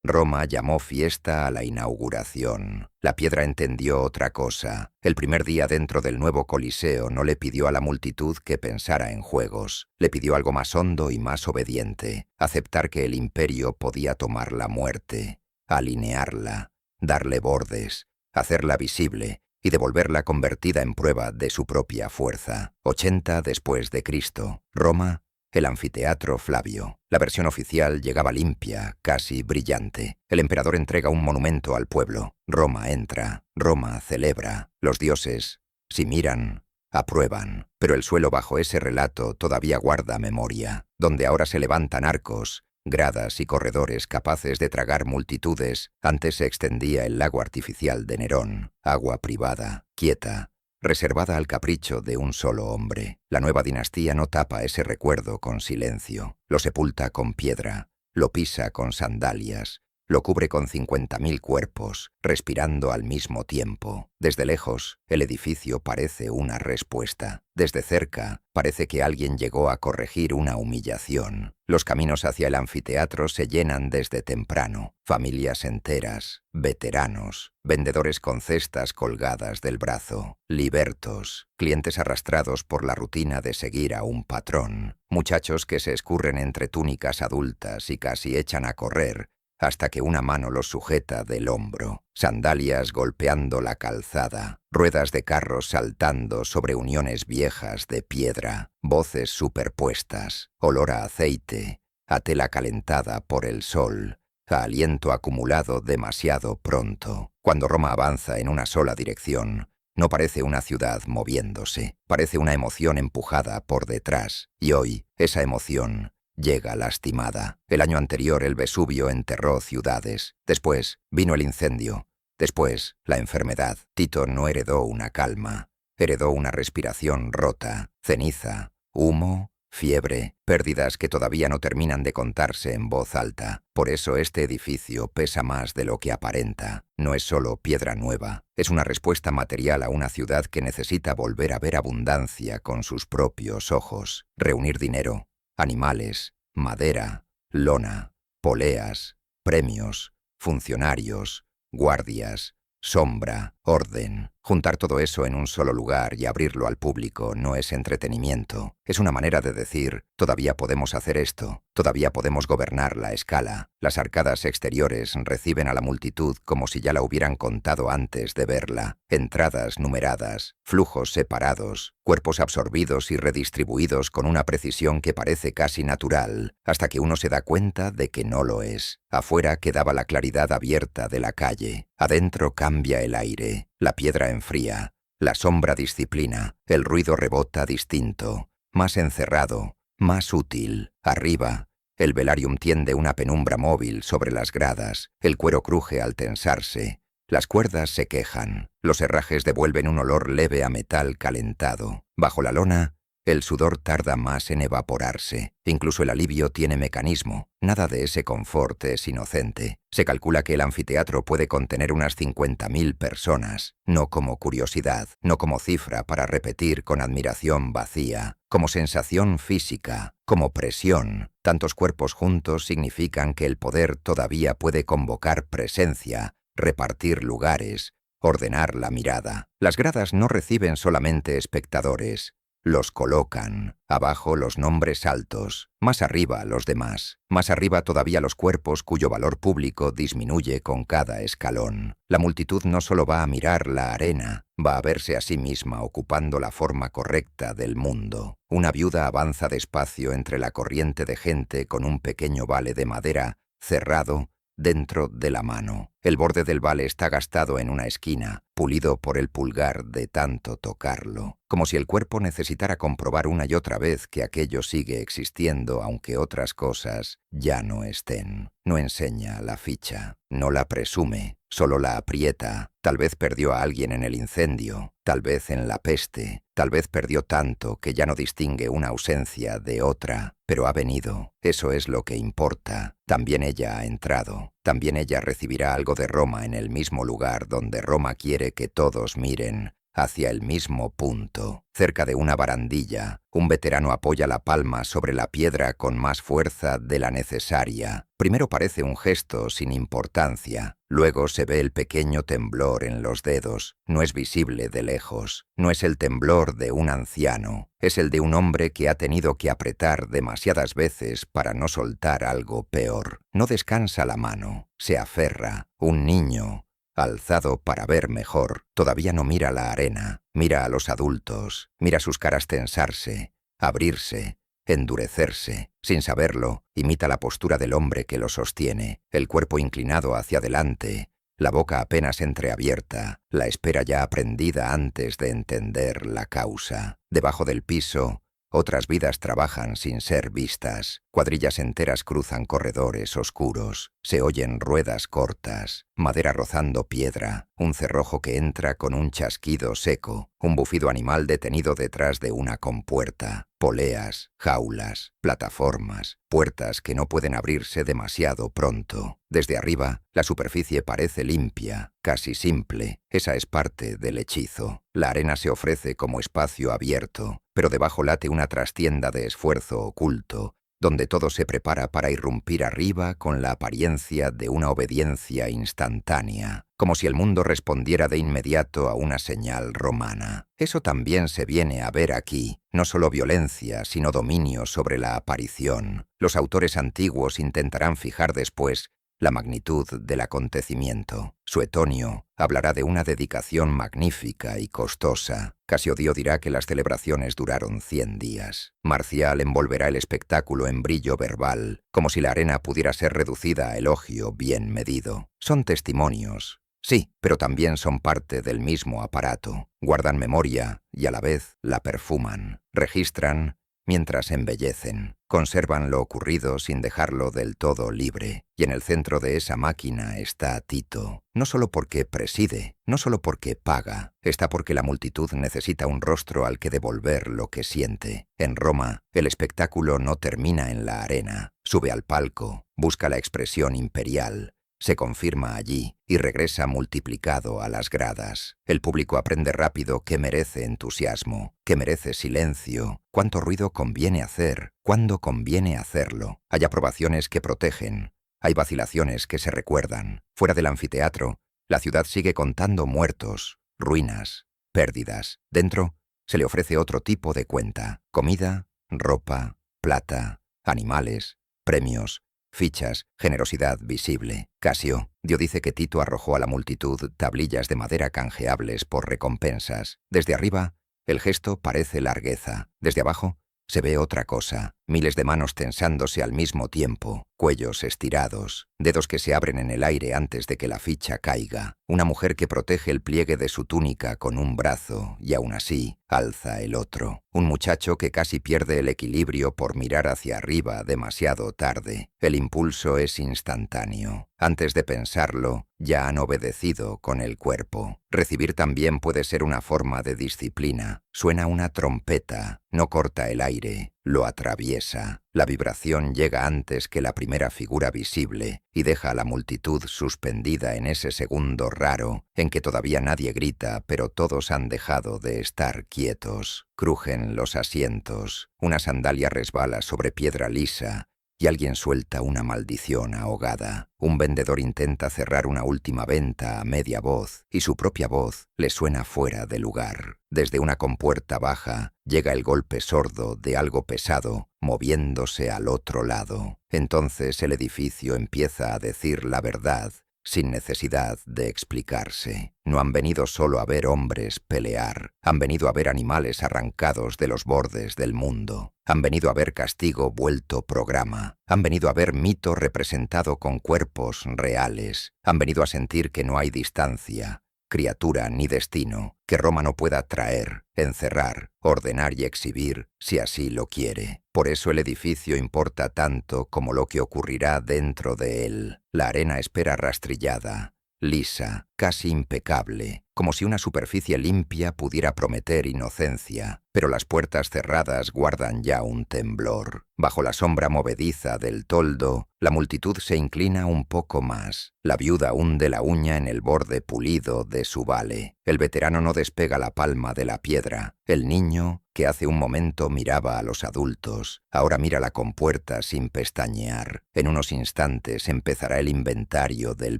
Roma llamó fiesta a la inauguración. La piedra entendió otra cosa. El primer día dentro del nuevo Coliseo no le pidió a la multitud que pensara en juegos. Le pidió algo más hondo y más obediente. Aceptar que el imperio podía tomar la muerte, alinearla, darle bordes, hacerla visible y devolverla convertida en prueba de su propia fuerza. 80 después de Cristo. Roma, el anfiteatro Flavio. La versión oficial llegaba limpia, casi brillante. El emperador entrega un monumento al pueblo. Roma entra, Roma celebra. Los dioses, si miran, aprueban. Pero el suelo bajo ese relato todavía guarda memoria, donde ahora se levantan arcos, gradas y corredores capaces de tragar multitudes. Antes se extendía el lago artificial de Nerón, agua privada, quieta, reservada al capricho de un solo hombre. La nueva dinastía no tapa ese recuerdo con silencio, lo sepulta con piedra, lo pisa con sandalias, lo cubre con 50.000 cuerpos, respirando al mismo tiempo. Desde lejos, el edificio parece una respuesta. Desde cerca, parece que alguien llegó a corregir una humillación. Los caminos hacia el anfiteatro se llenan desde temprano. Familias enteras, veteranos, vendedores con cestas colgadas del brazo, libertos, clientes arrastrados por la rutina de seguir a un patrón, muchachos que se escurren entre túnicas adultas y casi echan a correr, hasta que una mano los sujeta del hombro, sandalias golpeando la calzada, ruedas de carros saltando sobre uniones viejas de piedra, voces superpuestas, olor a aceite, a tela calentada por el sol, a aliento acumulado demasiado pronto. Cuando Roma avanza en una sola dirección, no parece una ciudad moviéndose, parece una emoción empujada por detrás, y hoy esa emoción llega lastimada. El año anterior el Vesubio enterró ciudades. Después vino el incendio. Después la enfermedad. Tito no heredó una calma. Heredó una respiración rota, ceniza, humo, fiebre, pérdidas que todavía no terminan de contarse en voz alta. Por eso este edificio pesa más de lo que aparenta. No es solo piedra nueva. Es una respuesta material a una ciudad que necesita volver a ver abundancia con sus propios ojos. Reunir dinero, animales, madera, lona, poleas, premios, funcionarios, guardias, sombra, orden. Juntar todo eso en un solo lugar y abrirlo al público no es entretenimiento. Es una manera de decir, todavía podemos hacer esto, todavía podemos gobernar la escala. Las arcadas exteriores reciben a la multitud como si ya la hubieran contado antes de verla. Entradas numeradas, flujos separados, cuerpos absorbidos y redistribuidos con una precisión que parece casi natural, hasta que uno se da cuenta de que no lo es. Afuera quedaba la claridad abierta de la calle. Adentro cambia el aire. La piedra enfría, la sombra disciplina, el ruido rebota distinto, más encerrado, más útil. Arriba, el velarium tiende una penumbra móvil sobre las gradas, el cuero cruje al tensarse, las cuerdas se quejan, los herrajes devuelven un olor leve a metal calentado. Bajo la lona, el sudor tarda más en evaporarse. Incluso el alivio tiene mecanismo. Nada de ese confort es inocente. Se calcula que el anfiteatro puede contener unas 50.000 personas, no como curiosidad, no como cifra para repetir con admiración vacía, como sensación física, como presión. Tantos cuerpos juntos significan que el poder todavía puede convocar presencia, repartir lugares, ordenar la mirada. Las gradas no reciben solamente espectadores, los colocan, abajo los nombres altos, más arriba los demás, más arriba todavía los cuerpos cuyo valor público disminuye con cada escalón. La multitud no solo va a mirar la arena, va a verse a sí misma ocupando la forma correcta del mundo. Una viuda avanza despacio entre la corriente de gente con un pequeño vale de madera cerrado dentro de la mano. El borde del vale está gastado en una esquina, pulido por el pulgar de tanto tocarlo, como si el cuerpo necesitara comprobar una y otra vez que aquello sigue existiendo aunque otras cosas ya no estén. No enseña la ficha, no la presume, solo la aprieta. Tal vez perdió a alguien en el incendio, tal vez en la peste, tal vez perdió tanto que ya no distingue una ausencia de otra, pero ha venido. Eso es lo que importa. También ella ha entrado. También ella recibirá algo de Roma en el mismo lugar donde Roma quiere que todos miren, hacia el mismo punto. Cerca de una barandilla, un veterano apoya la palma sobre la piedra con más fuerza de la necesaria. Primero parece un gesto sin importancia. Luego se ve el pequeño temblor en los dedos. No es visible de lejos. No es el temblor de un anciano. Es el de un hombre que ha tenido que apretar demasiadas veces para no soltar algo peor. No descansa la mano. Se aferra. Un niño, alzado para ver mejor, todavía no mira la arena, mira a los adultos, mira sus caras tensarse, abrirse, endurecerse. Sin saberlo, imita la postura del hombre que lo sostiene, el cuerpo inclinado hacia adelante, la boca apenas entreabierta, la espera ya aprendida antes de entender la causa. Debajo del piso, otras vidas trabajan sin ser vistas. Cuadrillas enteras cruzan corredores oscuros. Se oyen ruedas cortas, madera rozando piedra, un cerrojo que entra con un chasquido seco, un bufido animal detenido detrás de una compuerta, poleas, jaulas, plataformas, puertas que no pueden abrirse demasiado pronto. Desde arriba, la superficie parece limpia, casi simple. Esa es parte del hechizo. La arena se ofrece como espacio abierto, pero debajo late una trastienda de esfuerzo oculto, donde todo se prepara para irrumpir arriba con la apariencia de una obediencia instantánea, como si el mundo respondiera de inmediato a una señal romana. Eso también se viene a ver aquí, no solo violencia, sino dominio sobre la aparición. Los autores antiguos intentarán fijar después la magnitud del acontecimiento. Suetonio hablará de una dedicación magnífica y costosa. Casiodio dirá que las celebraciones duraron 100 días. Marcial envolverá el espectáculo en brillo verbal, como si la arena pudiera ser reducida a elogio bien medido. Son testimonios, sí, pero también son parte del mismo aparato. Guardan memoria y a la vez la perfuman. Registran mientras embellecen. Conservan lo ocurrido sin dejarlo del todo libre. Y en el centro de esa máquina está Tito. No solo porque preside, no solo porque paga, está porque la multitud necesita un rostro al que devolver lo que siente. En Roma, el espectáculo no termina en la arena. Sube al palco, busca la expresión imperial, se confirma allí y regresa multiplicado a las gradas. El público aprende rápido que merece entusiasmo, que merece silencio, cuánto ruido conviene hacer, cuándo conviene hacerlo. Hay aprobaciones que protegen, hay vacilaciones que se recuerdan. Fuera del anfiteatro, la ciudad sigue contando muertos, ruinas, pérdidas. Dentro, se le ofrece otro tipo de cuenta: comida, ropa, plata, animales, premios, fichas, generosidad visible. Casio dice que Tito arrojó a la multitud tablillas de madera canjeables por recompensas. Desde arriba, el gesto parece largueza. Desde abajo, se ve otra cosa. Miles de manos tensándose al mismo tiempo, cuellos estirados, dedos que se abren en el aire antes de que la ficha caiga. Una mujer que protege el pliegue de su túnica con un brazo y aún así alza el otro. Un muchacho que casi pierde el equilibrio por mirar hacia arriba demasiado tarde. El impulso es instantáneo. Antes de pensarlo, ya han obedecido con el cuerpo. Recibir también puede ser una forma de disciplina. Suena una trompeta, no corta el aire, lo atraviesa. La vibración llega antes que la primera figura visible y deja a la multitud suspendida en ese segundo raro en que todavía nadie grita, pero todos han dejado de estar quietos. Crujen los asientos, una sandalia resbala sobre piedra lisa y alguien suelta una maldición ahogada. Un vendedor intenta cerrar una última venta a media voz y su propia voz le suena fuera de lugar. Desde una compuerta baja llega el golpe sordo de algo pesado moviéndose al otro lado. Entonces el edificio empieza a decir la verdad sin necesidad de explicarse. No han venido solo a ver hombres pelear, han venido a ver animales arrancados de los bordes del mundo. Han venido a ver castigo vuelto programa. Han venido a ver mito representado con cuerpos reales. Han venido a sentir que no hay distancia, criatura ni destino, que Roma no pueda traer, encerrar, ordenar y exhibir si así lo quiere. Por eso el edificio importa tanto como lo que ocurrirá dentro de él. La arena espera rastrillada, lisa, casi impecable, como si una superficie limpia pudiera prometer inocencia, pero las puertas cerradas guardan ya un temblor. Bajo la sombra movediza del toldo, la multitud se inclina un poco más. La viuda hunde la uña en el borde pulido de su vale. El veterano no despega la palma de la piedra. El niño, que hace un momento miraba a los adultos, ahora mira la compuerta sin pestañear. En unos instantes empezará el inventario del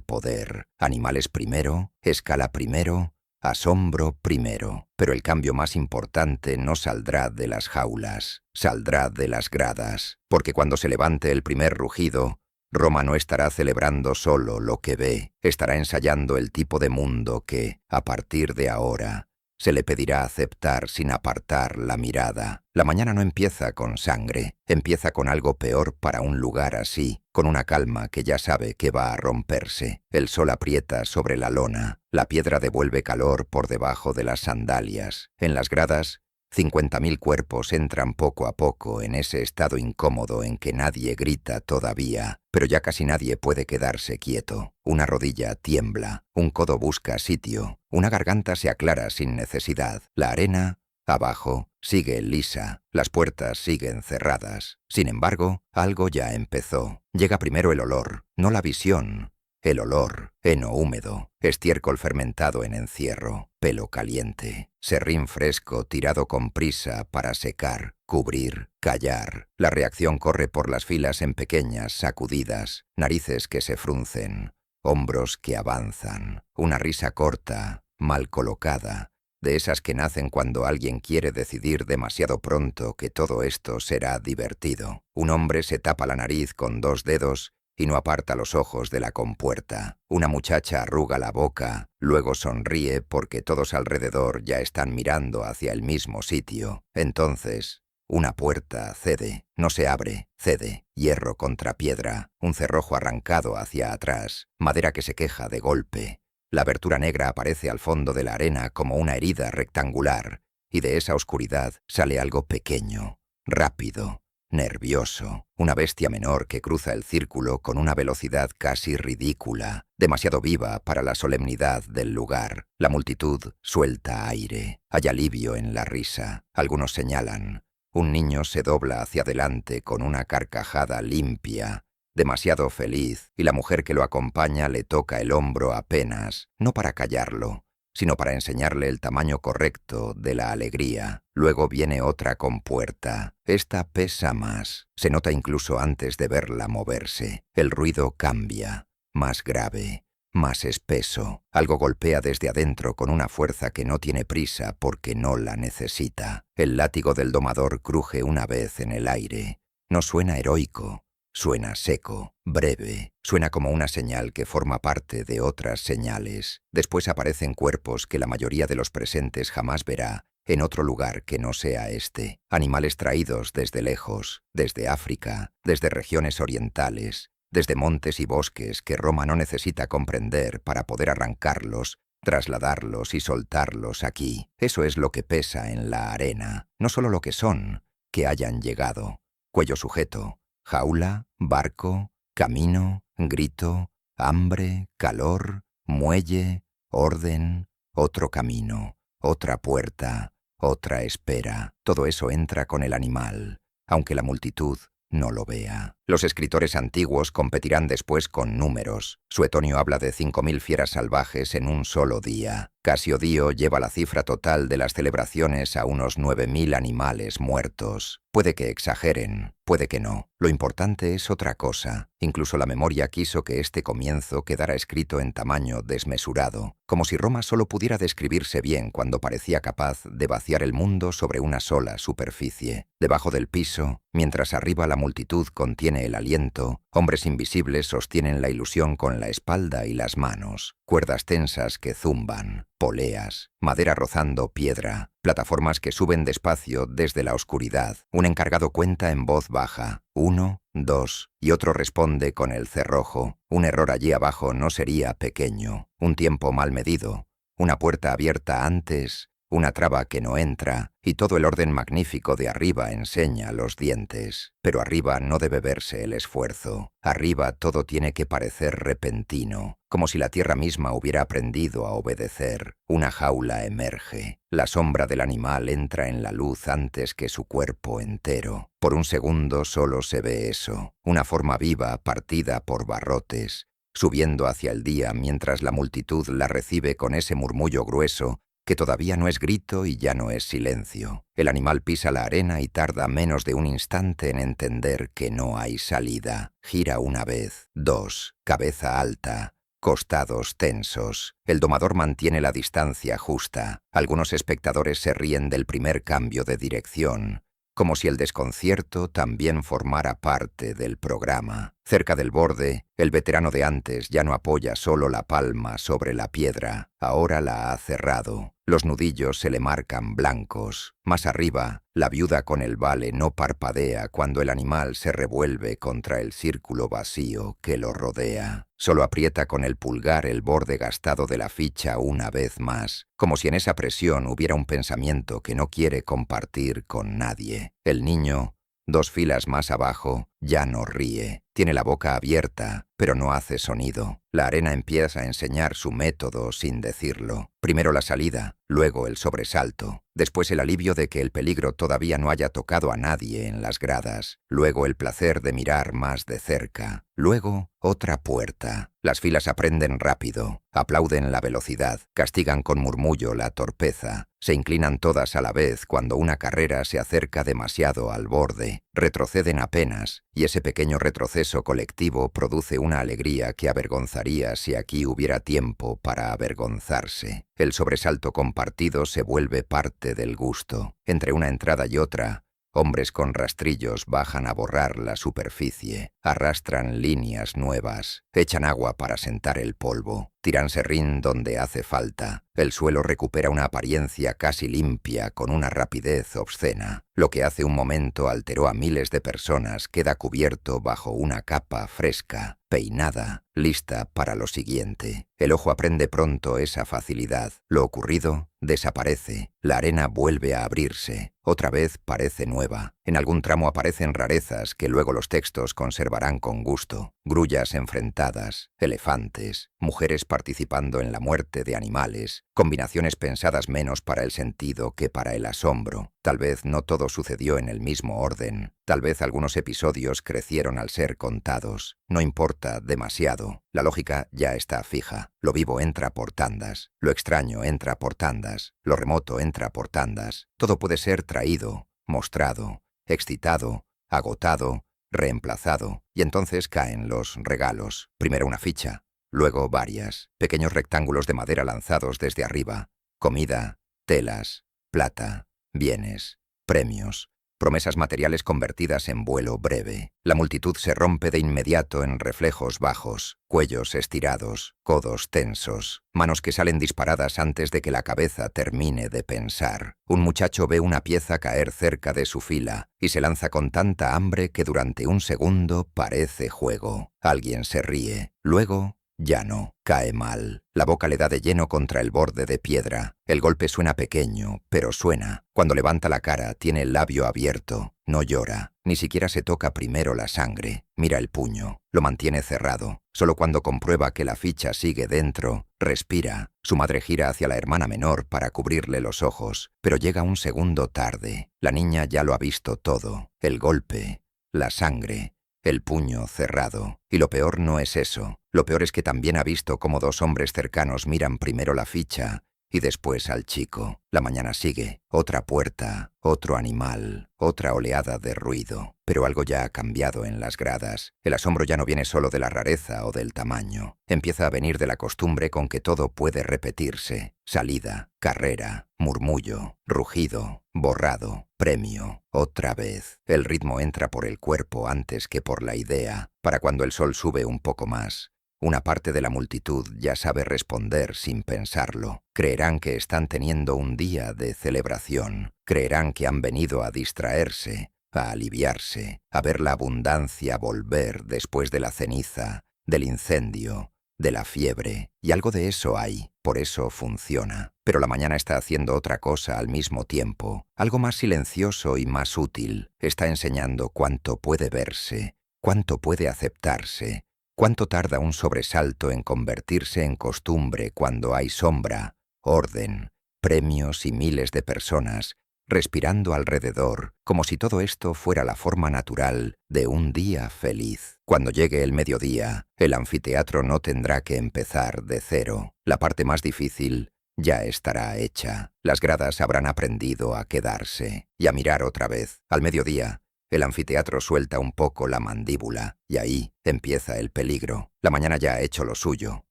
poder. Animales primero, escala primero, asombro primero. Pero el cambio más importante no saldrá de las jaulas, saldrá de las gradas, porque cuando se levante el primer rugido, Roma no estará celebrando solo lo que ve, estará ensayando el tipo de mundo que, a partir de ahora, se le pedirá aceptar sin apartar la mirada. La mañana no empieza con sangre, empieza con algo peor para un lugar así, con una calma que ya sabe que va a romperse. El sol aprieta sobre la lona, la piedra devuelve calor por debajo de las sandalias. En las gradas, 50.000 cuerpos entran poco a poco en ese estado incómodo en que nadie grita todavía, pero ya casi nadie puede quedarse quieto. Una rodilla tiembla, un codo busca sitio, una garganta se aclara sin necesidad. La arena, abajo, sigue lisa, las puertas siguen cerradas. Sin embargo, algo ya empezó. Llega primero el olor, no la visión. El olor, heno húmedo, estiércol fermentado en encierro, pelo caliente, serrín fresco tirado con prisa para secar, cubrir, callar. La reacción corre por las filas en pequeñas sacudidas, narices que se fruncen, hombros que avanzan, una risa corta, mal colocada, de esas que nacen cuando alguien quiere decidir demasiado pronto que todo esto será divertido. Un hombre se tapa la nariz con 2 dedos y no aparta los ojos de la compuerta. Una muchacha arruga la boca, luego sonríe porque todos alrededor ya están mirando hacia el mismo sitio. Entonces, una puerta cede, no se abre, cede, hierro contra piedra, un cerrojo arrancado hacia atrás, madera que se queja de golpe. La abertura negra aparece al fondo de la arena como una herida rectangular, y de esa oscuridad sale algo pequeño, rápido, nervioso, una bestia menor que cruza el círculo con una velocidad casi ridícula, demasiado viva para la solemnidad del lugar. La multitud suelta aire, hay alivio en la risa. Algunos señalan. Un niño se dobla hacia adelante con una carcajada limpia, demasiado feliz, y la mujer que lo acompaña le toca el hombro apenas, no para callarlo, sino para enseñarle el tamaño correcto de la alegría. Luego viene otra compuerta. Esta pesa más. Se nota incluso antes de verla moverse. El ruido cambia, más grave, más espeso. Algo golpea desde adentro con una fuerza que no tiene prisa porque no la necesita. El látigo del domador cruje una vez en el aire. No suena heroico. Suena seco, breve, suena como una señal que forma parte de otras señales. Después aparecen cuerpos que la mayoría de los presentes jamás verá en otro lugar que no sea este. Animales traídos desde lejos, desde África, desde regiones orientales, desde montes y bosques que Roma no necesita comprender para poder arrancarlos, trasladarlos y soltarlos aquí. Eso es lo que pesa en la arena, no solo lo que son, que hayan llegado. Cuello sujeto, jaula, barco, camino, grito, hambre, calor, muelle, orden, otro camino, otra puerta, otra espera. Todo eso entra con el animal, aunque la multitud no lo vea. Los escritores antiguos competirán después con números. Suetonio habla de 5.000 fieras salvajes en un solo día. Casiodío lleva la cifra total de las celebraciones a unos 9.000 animales muertos. Puede que exageren, puede que no. Lo importante es otra cosa. Incluso la memoria quiso que este comienzo quedara escrito en tamaño desmesurado, como si Roma solo pudiera describirse bien cuando parecía capaz de vaciar el mundo sobre una sola superficie. Debajo del piso, mientras arriba la multitud contiene el aliento, hombres invisibles sostienen la ilusión con la espalda y las manos, cuerdas tensas que zumban, poleas, madera rozando piedra, plataformas que suben despacio desde la oscuridad. Un encargado cuenta en voz baja, 1, 2, y otro responde con el cerrojo. Un error allí abajo no sería pequeño, un tiempo mal medido, una puerta abierta antes una traba que no entra, y todo el orden magnífico de arriba enseña los dientes. Pero arriba no debe verse el esfuerzo. Arriba todo tiene que parecer repentino, como si la tierra misma hubiera aprendido a obedecer. Una jaula emerge. La sombra del animal entra en la luz antes que su cuerpo entero. Por un segundo solo se ve eso, una forma viva partida por barrotes, subiendo hacia el día mientras la multitud la recibe con ese murmullo grueso que todavía no es grito y ya no es silencio. El animal pisa la arena y tarda menos de un instante en entender que no hay salida. Gira una vez, dos, cabeza alta, costados tensos. El domador mantiene la distancia justa. Algunos espectadores se ríen del primer cambio de dirección, como si el desconcierto también formara parte del programa. Cerca del borde, el veterano de antes ya no apoya solo la palma sobre la piedra, ahora la ha cerrado. Los nudillos se le marcan blancos. Más arriba, la viuda con el vale no parpadea cuando el animal se revuelve contra el círculo vacío que lo rodea. Solo aprieta con el pulgar el borde gastado de la ficha una vez más, como si en esa presión hubiera un pensamiento que no quiere compartir con nadie. El niño, 2 filas más abajo, ya no ríe. Tiene la boca abierta, pero no hace sonido. La arena empieza a enseñar su método sin decirlo. Primero la salida, luego el sobresalto, después el alivio de que el peligro todavía no haya tocado a nadie en las gradas, luego el placer de mirar más de cerca, luego otra puerta. Las filas aprenden rápido, aplauden la velocidad, castigan con murmullo la torpeza, se inclinan todas a la vez cuando una carrera se acerca demasiado al borde, retroceden apenas, y ese pequeño retroceso colectivo produce una alegría que avergonzaría si aquí hubiera tiempo para avergonzarse. El sobresalto compartido se vuelve parte del gusto. Entre una entrada y otra, hombres con rastrillos bajan a borrar la superficie, arrastran líneas nuevas, echan agua para sentar el polvo, tiran serrín donde hace falta. El suelo recupera una apariencia casi limpia con una rapidez obscena. Lo que hace un momento alteró a miles de personas queda cubierto bajo una capa fresca, peinada, lista para lo siguiente. El ojo aprende pronto esa facilidad. Lo ocurrido desaparece. La arena vuelve a abrirse. Otra vez parece nueva. En algún tramo aparecen rarezas que luego los textos conservarán con gusto. Grullas enfrentadas, elefantes, mujeres participando en la muerte de animales, combinaciones pensadas menos para el sentido que para el asombro. Tal vez no todo sucedió en el mismo orden. Tal vez algunos episodios crecieron al ser contados. No importa demasiado. La lógica ya está fija. Lo vivo entra por tandas. Lo extraño entra por tandas. Lo remoto entra por tandas. Todo puede ser traído, mostrado, excitado, agotado, reemplazado. Y entonces caen los regalos. Primero una ficha, luego varias. Pequeños rectángulos de madera lanzados desde arriba. Comida, telas, plata, bienes, premios, promesas materiales convertidas en vuelo breve. La multitud se rompe de inmediato en reflejos bajos, cuellos estirados, codos tensos, manos que salen disparadas antes de que la cabeza termine de pensar. Un muchacho ve una pieza caer cerca de su fila y se lanza con tanta hambre que durante un segundo parece juego. Alguien se ríe, luego ya no, cae mal. La boca le da de lleno contra el borde de piedra. El golpe suena pequeño, pero suena. Cuando levanta la cara, tiene el labio abierto. No llora. Ni siquiera se toca primero la sangre. Mira el puño. Lo mantiene cerrado. Solo cuando comprueba que la ficha sigue dentro, respira. Su madre gira hacia la hermana menor para cubrirle los ojos, pero llega un segundo tarde. La niña ya lo ha visto todo. El golpe, la sangre, el puño cerrado. Y lo peor no es eso. Lo peor es que también ha visto cómo 2 hombres cercanos miran primero la ficha y después al chico. La mañana sigue. Otra puerta, otro animal, otra oleada de ruido. Pero algo ya ha cambiado en las gradas. El asombro ya no viene solo de la rareza o del tamaño. Empieza a venir de la costumbre con que todo puede repetirse. Salida, carrera, murmullo, rugido, borrado, premio, otra vez. El ritmo entra por el cuerpo antes que por la idea. Para cuando el sol sube un poco más, una parte de la multitud ya sabe responder sin pensarlo. Creerán que están teniendo un día de celebración. Creerán que han venido a distraerse, a aliviarse, a ver la abundancia volver después de la ceniza, del incendio, de la fiebre, y algo de eso hay, por eso funciona. Pero la mañana está haciendo otra cosa al mismo tiempo, algo más silencioso y más útil. Está enseñando cuánto puede verse, cuánto puede aceptarse, cuánto tarda un sobresalto en convertirse en costumbre cuando hay sombra, orden, premios y miles de personas respirando alrededor, como si todo esto fuera la forma natural de un día feliz. Cuando llegue el mediodía, el anfiteatro no tendrá que empezar de cero. La parte más difícil ya estará hecha. Las gradas habrán aprendido a quedarse y a mirar otra vez. Al mediodía, el anfiteatro suelta un poco la mandíbula y ahí empieza el peligro. La mañana ya ha hecho lo suyo.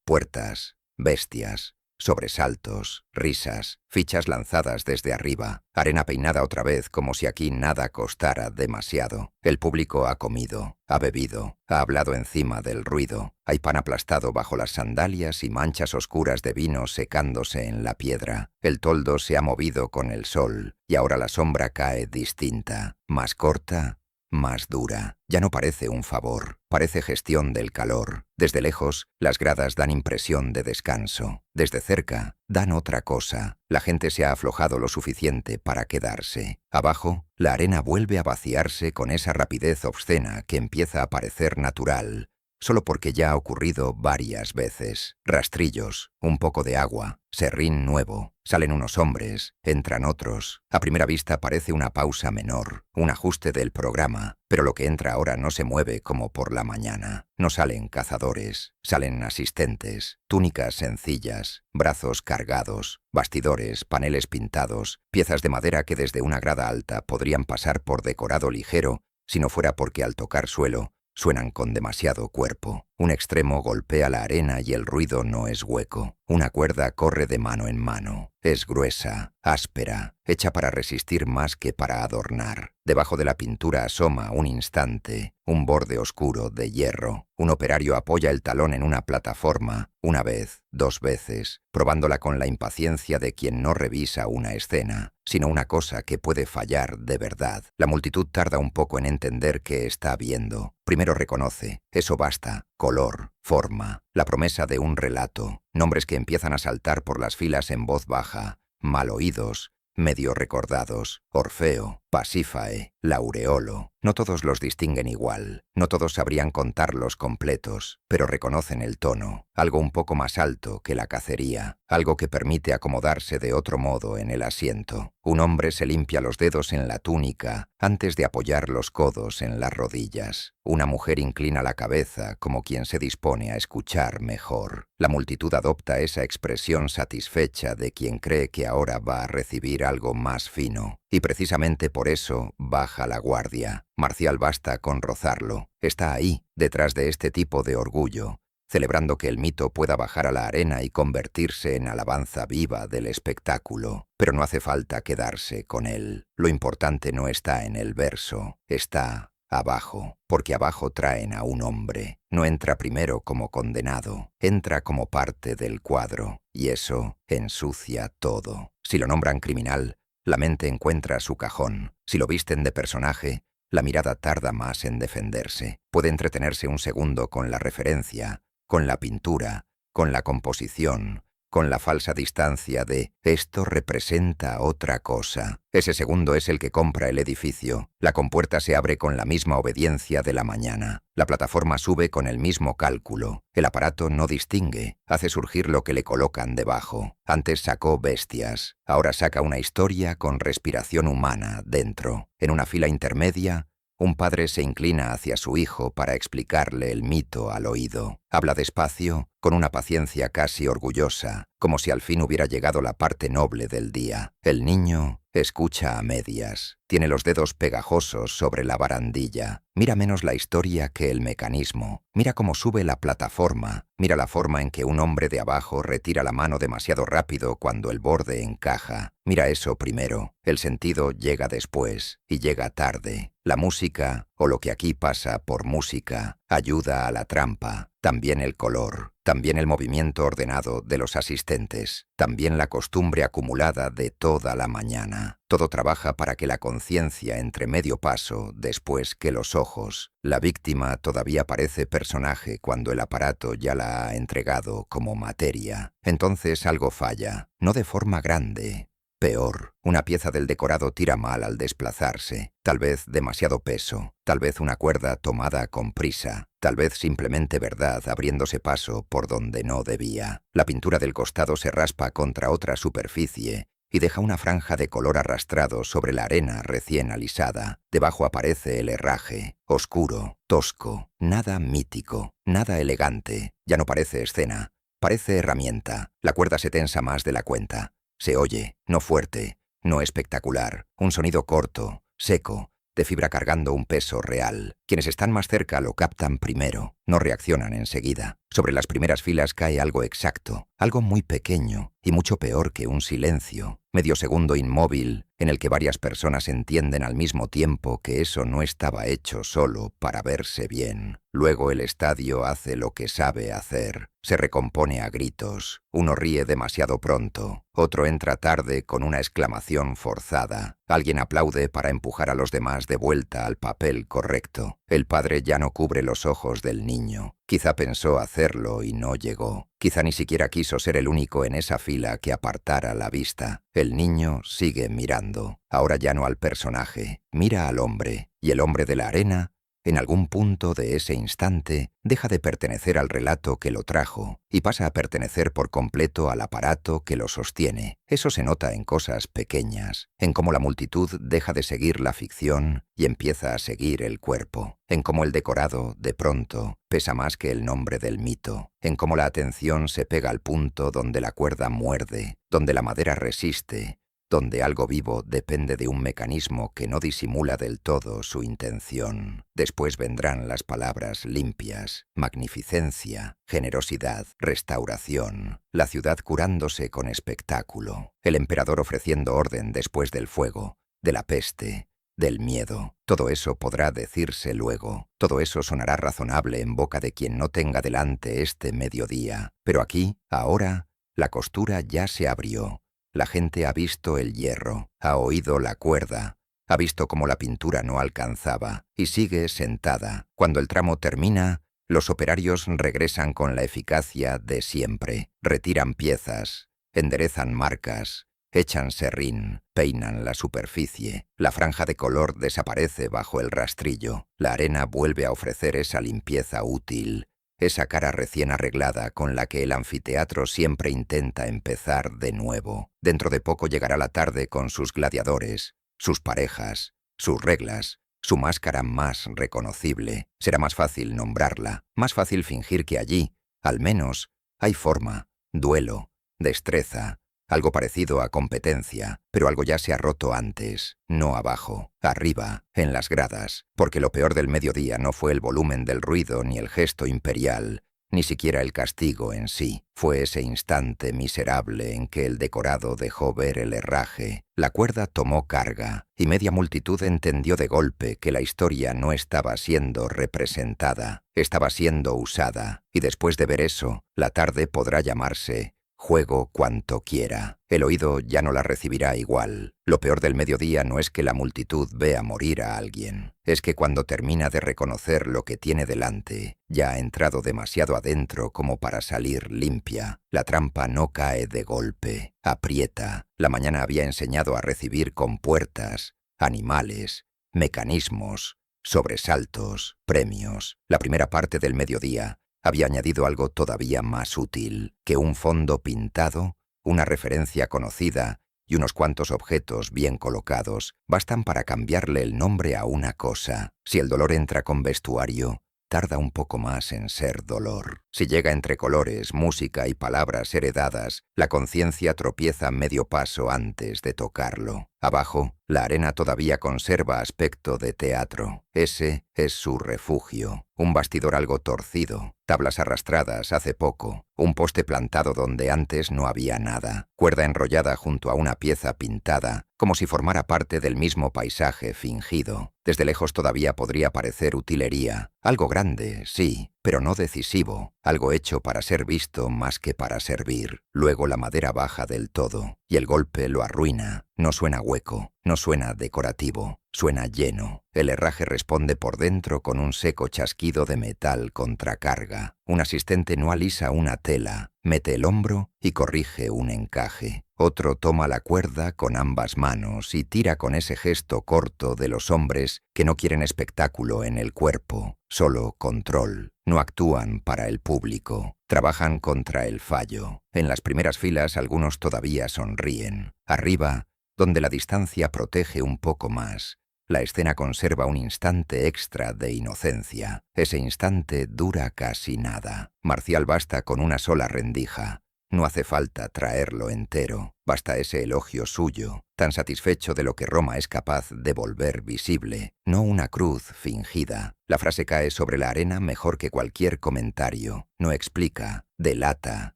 Puertas, bestias, sobresaltos, risas, fichas lanzadas desde arriba, arena peinada otra vez como si aquí nada costara demasiado. El público ha comido, ha bebido, ha hablado encima del ruido. Hay pan aplastado bajo las sandalias y manchas oscuras de vino secándose en la piedra. El toldo se ha movido con el sol y ahora la sombra cae distinta, más corta, más dura. Ya no parece un favor, parece gestión del calor. Desde lejos, las gradas dan impresión de descanso. Desde cerca, dan otra cosa. La gente se ha aflojado lo suficiente para quedarse. Abajo, la arena vuelve a vaciarse con esa rapidez obscena que empieza a parecer natural, solo porque ya ha ocurrido varias veces. Rastrillos, un poco de agua, serrín nuevo, salen unos hombres, entran otros. A primera vista parece una pausa menor, un ajuste del programa, pero lo que entra ahora no se mueve como por la mañana. No salen cazadores, salen asistentes, túnicas sencillas, brazos cargados, bastidores, paneles pintados, piezas de madera que desde una grada alta podrían pasar por decorado ligero si no fuera porque al tocar suelo suenan con demasiado cuerpo. Un extremo golpea la arena y el ruido no es hueco. Una cuerda corre de mano en mano. Es gruesa, áspera, hecha para resistir más que para adornar. Debajo de la pintura asoma un instante, un borde oscuro de hierro. Un operario apoya el talón en una plataforma, una vez, dos veces, probándola con la impaciencia de quien no revisa una escena, sino una cosa que puede fallar de verdad. La multitud tarda un poco en entender qué está viendo. Primero reconoce, eso basta, color, forma, la promesa de un relato, nombres que empiezan a saltar por las filas en voz baja, mal oídos, medio recordados, Orfeo, Pasífae, Laureolo. No todos los distinguen igual, no todos sabrían contarlos completos, pero reconocen el tono, algo un poco más alto que la cacería, algo que permite acomodarse de otro modo en el asiento. Un hombre se limpia los dedos en la túnica antes de apoyar los codos en las rodillas. Una mujer inclina la cabeza como quien se dispone a escuchar mejor. La multitud adopta esa expresión satisfecha de quien cree que ahora va a recibir algo más fino. Y precisamente por eso baja la guardia. Marcial basta con rozarlo. Está ahí, detrás de este tipo de orgullo, celebrando que el mito pueda bajar a la arena y convertirse en alabanza viva del espectáculo. Pero no hace falta quedarse con él. Lo importante no está en el verso, está abajo, porque abajo traen a un hombre. No entra primero como condenado, entra como parte del cuadro, y eso ensucia todo. Si lo nombran criminal, la mente encuentra su cajón. Si lo visten de personaje, la mirada tarda más en defenderse. Puede entretenerse un segundo con la referencia, con la pintura, con la composición, con la falsa distancia de «esto representa otra cosa». Ese segundo es el que compra el edificio. La compuerta se abre con la misma obediencia de la mañana. La plataforma sube con el mismo cálculo. El aparato no distingue, hace surgir lo que le colocan debajo. Antes sacó bestias, ahora saca una historia con respiración humana dentro. En una fila intermedia, un padre se inclina hacia su hijo para explicarle el mito al oído. Habla despacio, con una paciencia casi orgullosa, como si al fin hubiera llegado la parte noble del día. El niño escucha a medias. Tiene los dedos pegajosos sobre la barandilla. Mira menos la historia que el mecanismo. Mira cómo sube la plataforma. Mira la forma en que un hombre de abajo retira la mano demasiado rápido cuando el borde encaja. Mira eso primero. El sentido llega después, y llega tarde. La música, o lo que aquí pasa por música, ayuda a la trampa. también el color, también el movimiento ordenado de los asistentes, también la costumbre acumulada de toda la mañana. Todo trabaja para que la conciencia entre medio paso, después que los ojos. La víctima todavía parece personaje cuando el aparato ya la ha entregado como materia. Entonces algo falla, no de forma grande. Peor, una pieza del decorado tira mal al desplazarse, tal vez demasiado peso, tal vez una cuerda tomada con prisa, tal vez simplemente verdad abriéndose paso por donde no debía. La pintura del costado se raspa contra otra superficie y deja una franja de color arrastrado sobre la arena recién alisada. Debajo aparece el herraje, oscuro, tosco, nada mítico, nada elegante. Ya no parece escena, parece herramienta. La cuerda se tensa más de la cuenta. Se oye, no fuerte, no espectacular, un sonido corto, seco, de fibra cargando un peso real. Quienes están más cerca lo captan primero, no reaccionan enseguida. Sobre las primeras filas cae algo exacto, algo muy pequeño y mucho peor que un silencio. Medio segundo inmóvil en el que varias personas entienden al mismo tiempo que eso no estaba hecho solo para verse bien. Luego el estadio hace lo que sabe hacer. Se recompone a gritos. Uno ríe demasiado pronto. Otro entra tarde con una exclamación forzada. Alguien aplaude para empujar a los demás de vuelta al papel correcto. El padre ya no cubre los ojos del niño. Quizá pensó hacerlo y no llegó. Quizá ni siquiera quiso ser el único en esa fila que apartara la vista. El niño sigue mirando. Ahora ya no al personaje. Mira al hombre. Y el hombre de la arena, en algún punto de ese instante, deja de pertenecer al relato que lo trajo y pasa a pertenecer por completo al aparato que lo sostiene. Eso se nota en cosas pequeñas, en cómo la multitud deja de seguir la ficción y empieza a seguir el cuerpo, en cómo el decorado, de pronto, pesa más que el nombre del mito, en cómo la atención se pega al punto donde la cuerda muerde, donde la madera resiste, donde algo vivo depende de un mecanismo que no disimula del todo su intención. Después vendrán las palabras limpias, magnificencia, generosidad, restauración, la ciudad curándose con espectáculo, el emperador ofreciendo orden después del fuego, de la peste, del miedo. Todo eso podrá decirse luego, todo eso sonará razonable en boca de quien no tenga delante este mediodía. Pero aquí, ahora, la costura ya se abrió. La gente ha visto el hierro, ha oído la cuerda, ha visto cómo la pintura no alcanzaba y sigue sentada. Cuando el tramo termina, los operarios regresan con la eficacia de siempre. Retiran piezas, enderezan marcas, echan serrín, peinan la superficie. La franja de color desaparece bajo el rastrillo. La arena vuelve a ofrecer esa limpieza útil. Esa cara recién arreglada con la que el anfiteatro siempre intenta empezar de nuevo. Dentro de poco llegará la tarde con sus gladiadores, sus parejas, sus reglas, su máscara más reconocible. Será más fácil nombrarla, más fácil fingir que allí, al menos, hay forma, duelo, destreza, algo parecido a competencia, pero algo ya se ha roto antes, no abajo, arriba, en las gradas, porque lo peor del mediodía no fue el volumen del ruido ni el gesto imperial, ni siquiera el castigo en sí. Fue ese instante miserable en que el decorado dejó ver el herraje, la cuerda tomó carga, y media multitud entendió de golpe que la historia no estaba siendo representada, estaba siendo usada, y después de ver eso, la tarde podrá llamarse juego cuanto quiera. El oído ya no la recibirá igual. Lo peor del mediodía no es que la multitud vea morir a alguien. Es que cuando termina de reconocer lo que tiene delante, ya ha entrado demasiado adentro como para salir limpia. La trampa no cae de golpe. Aprieta. La mañana había enseñado a recibir compuertas, animales, mecanismos, sobresaltos, premios. La primera parte del mediodía había añadido algo todavía más útil, que un fondo pintado, una referencia conocida y unos cuantos objetos bien colocados bastan para cambiarle el nombre a una cosa. Si el dolor entra con vestuario, tarda un poco más en ser dolor. Si llega entre colores, música y palabras heredadas, la conciencia tropieza medio paso antes de tocarlo. Abajo, la arena todavía conserva aspecto de teatro. Ese es su refugio. Un bastidor algo torcido, tablas arrastradas hace poco, un poste plantado donde antes no había nada, cuerda enrollada junto a una pieza pintada, como si formara parte del mismo paisaje fingido. Desde lejos todavía podría parecer utilería, algo grande, sí, pero no decisivo, algo hecho para ser visto más que para servir. Luego la madera baja del todo, y el golpe lo arruina. No suena hueco, no suena decorativo, suena lleno. El herraje responde por dentro con un seco chasquido de metal contra carga. Un asistente no alisa una tela, mete el hombro y corrige un encaje. Otro toma la cuerda con ambas manos y tira con ese gesto corto de los hombres que no quieren espectáculo en el cuerpo, solo control. No actúan para el público, trabajan contra el fallo. En las primeras filas algunos todavía sonríen. Arriba, donde la distancia protege un poco más, la escena conserva un instante extra de inocencia. Ese instante dura casi nada. Marcial basta con una sola rendija. No hace falta traerlo entero, basta ese elogio suyo, tan satisfecho de lo que Roma es capaz de volver visible, no una cruz fingida. La frase cae sobre la arena mejor que cualquier comentario, no explica, delata.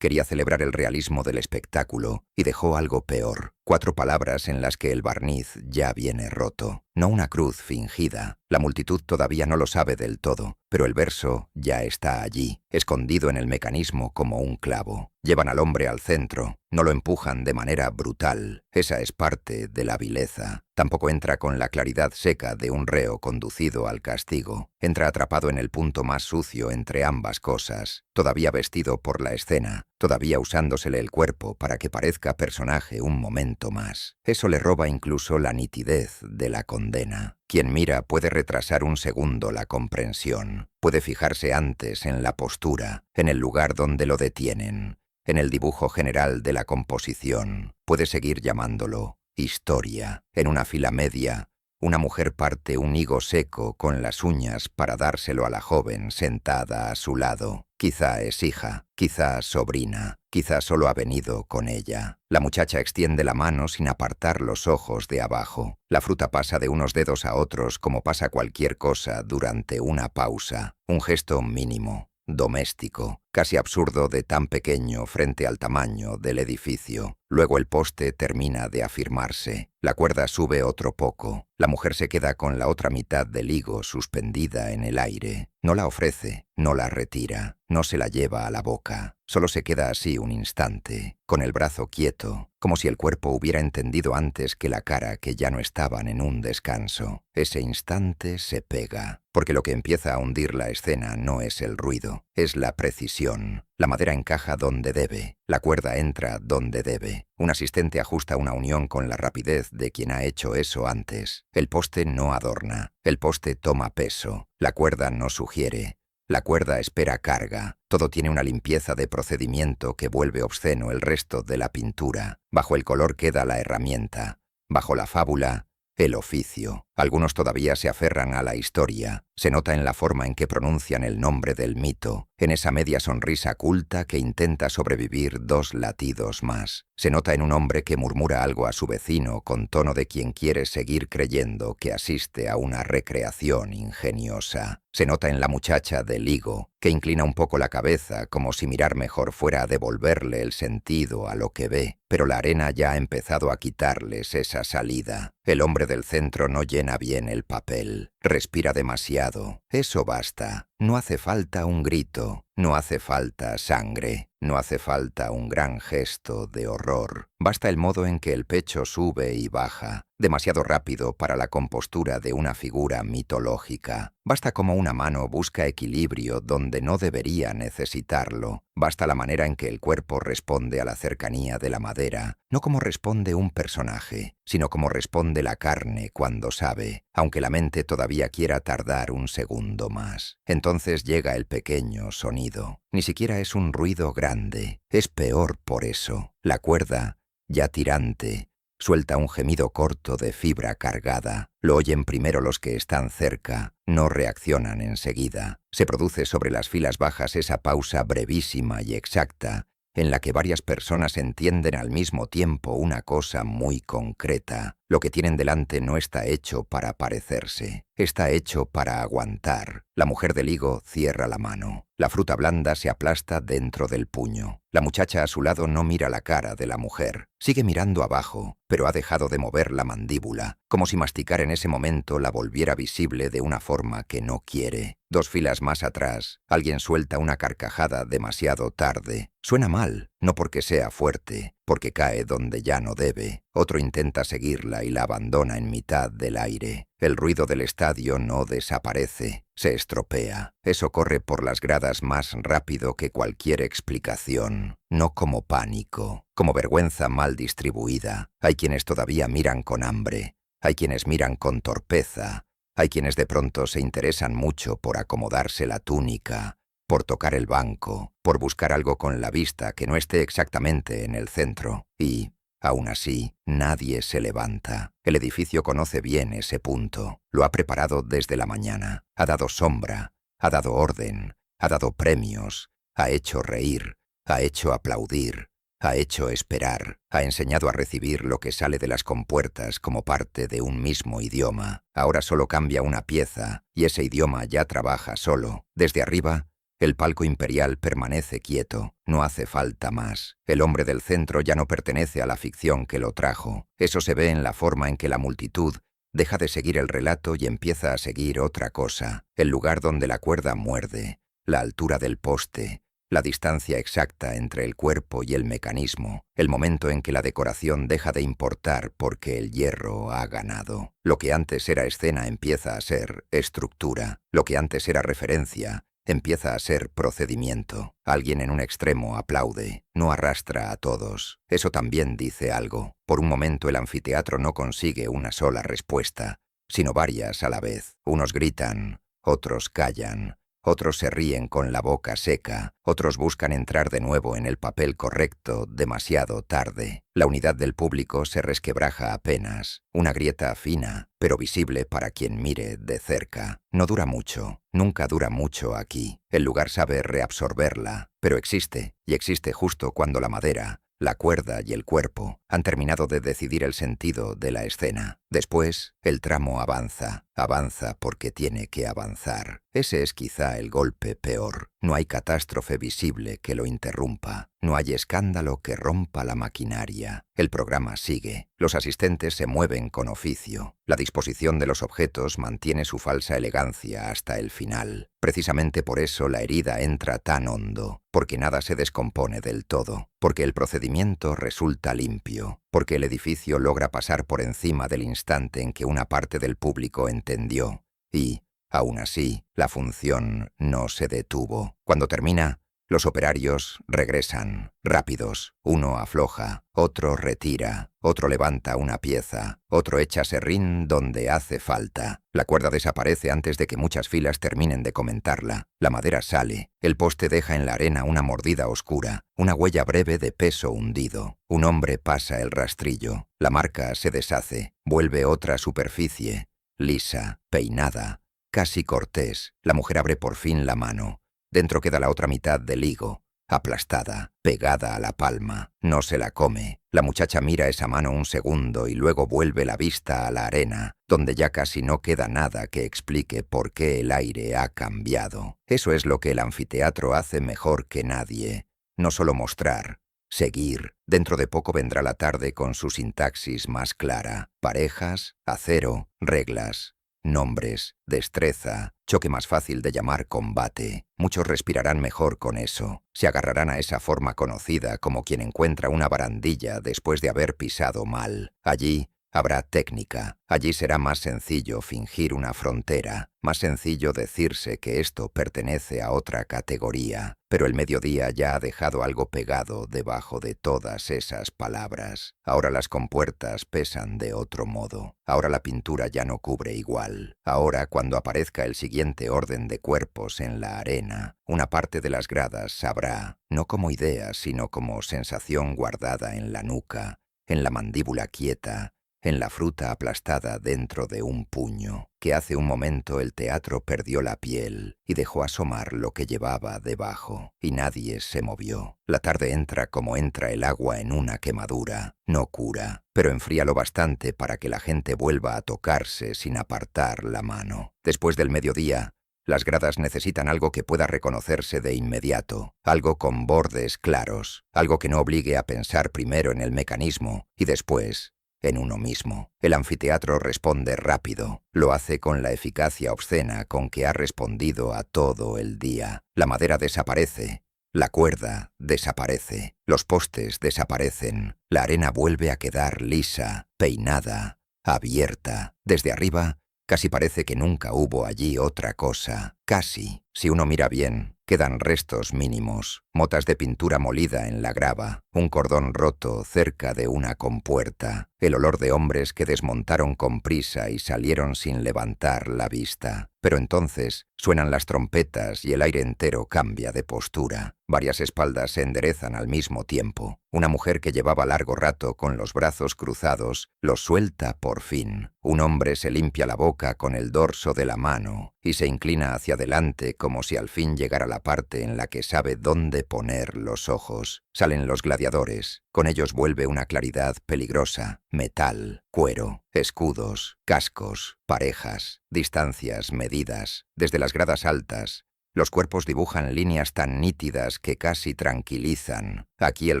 Quería celebrar el realismo del espectáculo y dejó algo peor, 4 palabras en las que el barniz ya viene roto. No una cruz fingida, la multitud todavía no lo sabe del todo, pero el verso ya está allí, escondido en el mecanismo como un clavo. Llevan al hombre al centro, no lo empujan de manera brutal, esa es parte de la vileza. Tampoco entra con la claridad seca de un reo conducido al castigo. Entra atrapado en el punto más sucio entre ambas cosas, todavía vestido por la escena, todavía usándosele el cuerpo para que parezca personaje un momento más. Eso le roba incluso la nitidez de la condena. Quien mira puede retrasar un segundo la comprensión, puede fijarse antes en la postura, en el lugar donde lo detienen, en el dibujo general de la composición. Puede seguir llamándolo historia. En una fila media, una mujer parte un higo seco con las uñas para dárselo a la joven sentada a su lado. Quizá es hija, quizá sobrina, quizá solo ha venido con ella. La muchacha extiende la mano sin apartar los ojos de abajo. La fruta pasa de unos dedos a otros como pasa cualquier cosa durante una pausa. Un gesto mínimo, doméstico, casi absurdo de tan pequeño frente al tamaño del edificio. Luego el poste termina de afirmarse. La cuerda sube otro poco. La mujer se queda con la otra mitad del higo suspendida en el aire. No la ofrece, no la retira, no se la lleva a la boca. Solo se queda así un instante, con el brazo quieto, como si el cuerpo hubiera entendido antes que la cara que ya no estaban en un descanso. Ese instante se pega, porque lo que empieza a hundir la escena no es el ruido, es la precisión. La madera encaja donde debe, la cuerda entra donde debe. Un asistente ajusta una unión con la rapidez de quien ha hecho eso antes. El poste no adorna, el poste toma peso, la cuerda no sugiere. La cuerda espera carga. Todo tiene una limpieza de procedimiento que vuelve obsceno el resto de la pintura. Bajo el color queda la herramienta. Bajo la fábula, el oficio. Algunos todavía se aferran a la historia. Se nota en la forma en que pronuncian el nombre del mito, en esa media sonrisa culta que intenta sobrevivir 2 latidos más. Se nota en un hombre que murmura algo a su vecino con tono de quien quiere seguir creyendo que asiste a una recreación ingeniosa. Se nota en la muchacha del higo, que inclina un poco la cabeza como si mirar mejor fuera a devolverle el sentido a lo que ve, pero la arena ya ha empezado a quitarles esa salida. El hombre del centro no llena bien el papel, respira demasiado. Eso basta. No hace falta un grito, no hace falta sangre, no hace falta un gran gesto de horror. Basta el modo en que el pecho sube y baja, demasiado rápido para la compostura de una figura mitológica. Basta como una mano busca equilibrio donde no debería necesitarlo. Basta la manera en que el cuerpo responde a la cercanía de la madera, no como responde un personaje, sino como responde la carne cuando sabe, aunque la mente todavía quiera tardar un segundo más. Entonces llega el pequeño sonido. Ni siquiera es un ruido grande, es peor por eso. La cuerda, ya tirante, suelta un gemido corto de fibra cargada. Lo oyen primero los que están cerca, no reaccionan enseguida. Se produce sobre las filas bajas esa pausa brevísima y exacta, en la que varias personas entienden al mismo tiempo una cosa muy concreta. Lo que tienen delante no está hecho para parecerse, está hecho para aguantar. La mujer del higo cierra la mano. La fruta blanda se aplasta dentro del puño. La muchacha a su lado no mira la cara de la mujer. Sigue mirando abajo, pero ha dejado de mover la mandíbula, como si masticar en ese momento la volviera visible de una forma que no quiere. 2 filas más atrás, alguien suelta una carcajada demasiado tarde. Suena mal, no porque sea fuerte, porque cae donde ya no debe. Otro intenta seguirla y la abandona en mitad del aire. El ruido del estadio no desaparece, se estropea. Eso corre por las gradas más rápido que cualquier explicación. No como pánico, como vergüenza mal distribuida. Hay quienes todavía miran con hambre, hay quienes miran con torpeza, hay quienes de pronto se interesan mucho por acomodarse la túnica, por tocar el banco, por buscar algo con la vista que no esté exactamente en el centro. Y, aún así, nadie se levanta. El edificio conoce bien ese punto. Lo ha preparado desde la mañana. Ha dado sombra, ha dado orden, ha dado premios, ha hecho reír, ha hecho aplaudir, ha hecho esperar, ha enseñado a recibir lo que sale de las compuertas como parte de un mismo idioma. Ahora solo cambia una pieza y ese idioma ya trabaja solo. Desde arriba, el palco imperial permanece quieto, no hace falta más. El hombre del centro ya no pertenece a la ficción que lo trajo. Eso se ve en la forma en que la multitud deja de seguir el relato y empieza a seguir otra cosa. El lugar donde la cuerda muerde, la altura del poste, la distancia exacta entre el cuerpo y el mecanismo, el momento en que la decoración deja de importar porque el hierro ha ganado. Lo que antes era escena empieza a ser estructura. Lo que antes era referencia empieza a ser procedimiento. Alguien en un extremo aplaude, no arrastra a todos. Eso también dice algo. Por un momento el anfiteatro no consigue una sola respuesta, sino varias a la vez. Unos gritan, otros callan, otros se ríen con la boca seca, otros buscan entrar de nuevo en el papel correcto demasiado tarde. La unidad del público se resquebraja apenas, una grieta fina, pero visible para quien mire de cerca. No dura mucho, nunca dura mucho aquí. El lugar sabe reabsorberla, pero existe, y existe justo cuando la madera, la cuerda y el cuerpo han terminado de decidir el sentido de la escena. Después, el tramo avanza. Avanza porque tiene que avanzar. Ese es quizá el golpe peor. No hay catástrofe visible que lo interrumpa. No hay escándalo que rompa la maquinaria. El programa sigue. Los asistentes se mueven con oficio. La disposición de los objetos mantiene su falsa elegancia hasta el final. Precisamente por eso la herida entra tan hondo, porque nada se descompone del todo, porque el procedimiento resulta limpio, porque el edificio logra pasar por encima del instante en que una parte del público entendió. Y, aún así, la función no se detuvo. Cuando termina, los operarios regresan, rápidos. Uno afloja, otro retira, otro levanta una pieza, otro echa serrín donde hace falta. La cuerda desaparece antes de que muchas filas terminen de comentarla. La madera sale, el poste deja en la arena una mordida oscura, una huella breve de peso hundido. Un hombre pasa el rastrillo, la marca se deshace, vuelve otra superficie, lisa, peinada, casi cortés. La mujer abre por fin la mano. Dentro queda la otra mitad del higo, aplastada, pegada a la palma. No se la come. La muchacha mira esa mano un segundo y luego vuelve la vista a la arena, donde ya casi no queda nada que explique por qué el aire ha cambiado. Eso es lo que el anfiteatro hace mejor que nadie. No solo mostrar, seguir. Dentro de poco vendrá la tarde con su sintaxis más clara. Parejas, acero, reglas. Nombres, destreza, choque más fácil de llamar combate. Muchos respirarán mejor con eso. Se agarrarán a esa forma conocida como quien encuentra una barandilla después de haber pisado mal. Allí habrá técnica. Allí será más sencillo fingir una frontera, más sencillo decirse que esto pertenece a otra categoría. Pero el mediodía ya ha dejado algo pegado debajo de todas esas palabras. Ahora las compuertas pesan de otro modo. Ahora la pintura ya no cubre igual. Ahora, cuando aparezca el siguiente orden de cuerpos en la arena, una parte de las gradas sabrá, no como idea, sino como sensación guardada en la nuca, en la mandíbula quieta, en la fruta aplastada dentro de un puño, que hace un momento el teatro perdió la piel y dejó asomar lo que llevaba debajo, y nadie se movió. La tarde entra como entra el agua en una quemadura, no cura, pero enfría lo bastante para que la gente vuelva a tocarse sin apartar la mano. Después del mediodía, las gradas necesitan algo que pueda reconocerse de inmediato, algo con bordes claros, algo que no obligue a pensar primero en el mecanismo y después en uno mismo. El anfiteatro responde rápido, lo hace con la eficacia obscena con que ha respondido a todo el día. La madera desaparece, la cuerda desaparece, los postes desaparecen, la arena vuelve a quedar lisa, peinada, abierta. Desde arriba, casi parece que nunca hubo allí otra cosa. Casi, si uno mira bien, quedan restos mínimos, motas de pintura molida en la grava, un cordón roto cerca de una compuerta, el olor de hombres que desmontaron con prisa y salieron sin levantar la vista. Pero entonces suenan las trompetas y el aire entero cambia de postura. Varias espaldas se enderezan al mismo tiempo. Una mujer que llevaba largo rato con los brazos cruzados los suelta por fin. Un hombre se limpia la boca con el dorso de la mano y se inclina hacia adelante como si al fin llegara la parte en la que sabe dónde poner los ojos. Salen los gladiadores. Con ellos vuelve una claridad peligrosa. Metal, cuero, escudos, cascos, parejas, distancias medidas. Desde las gradas altas, los cuerpos dibujan líneas tan nítidas que casi tranquilizan. Aquí el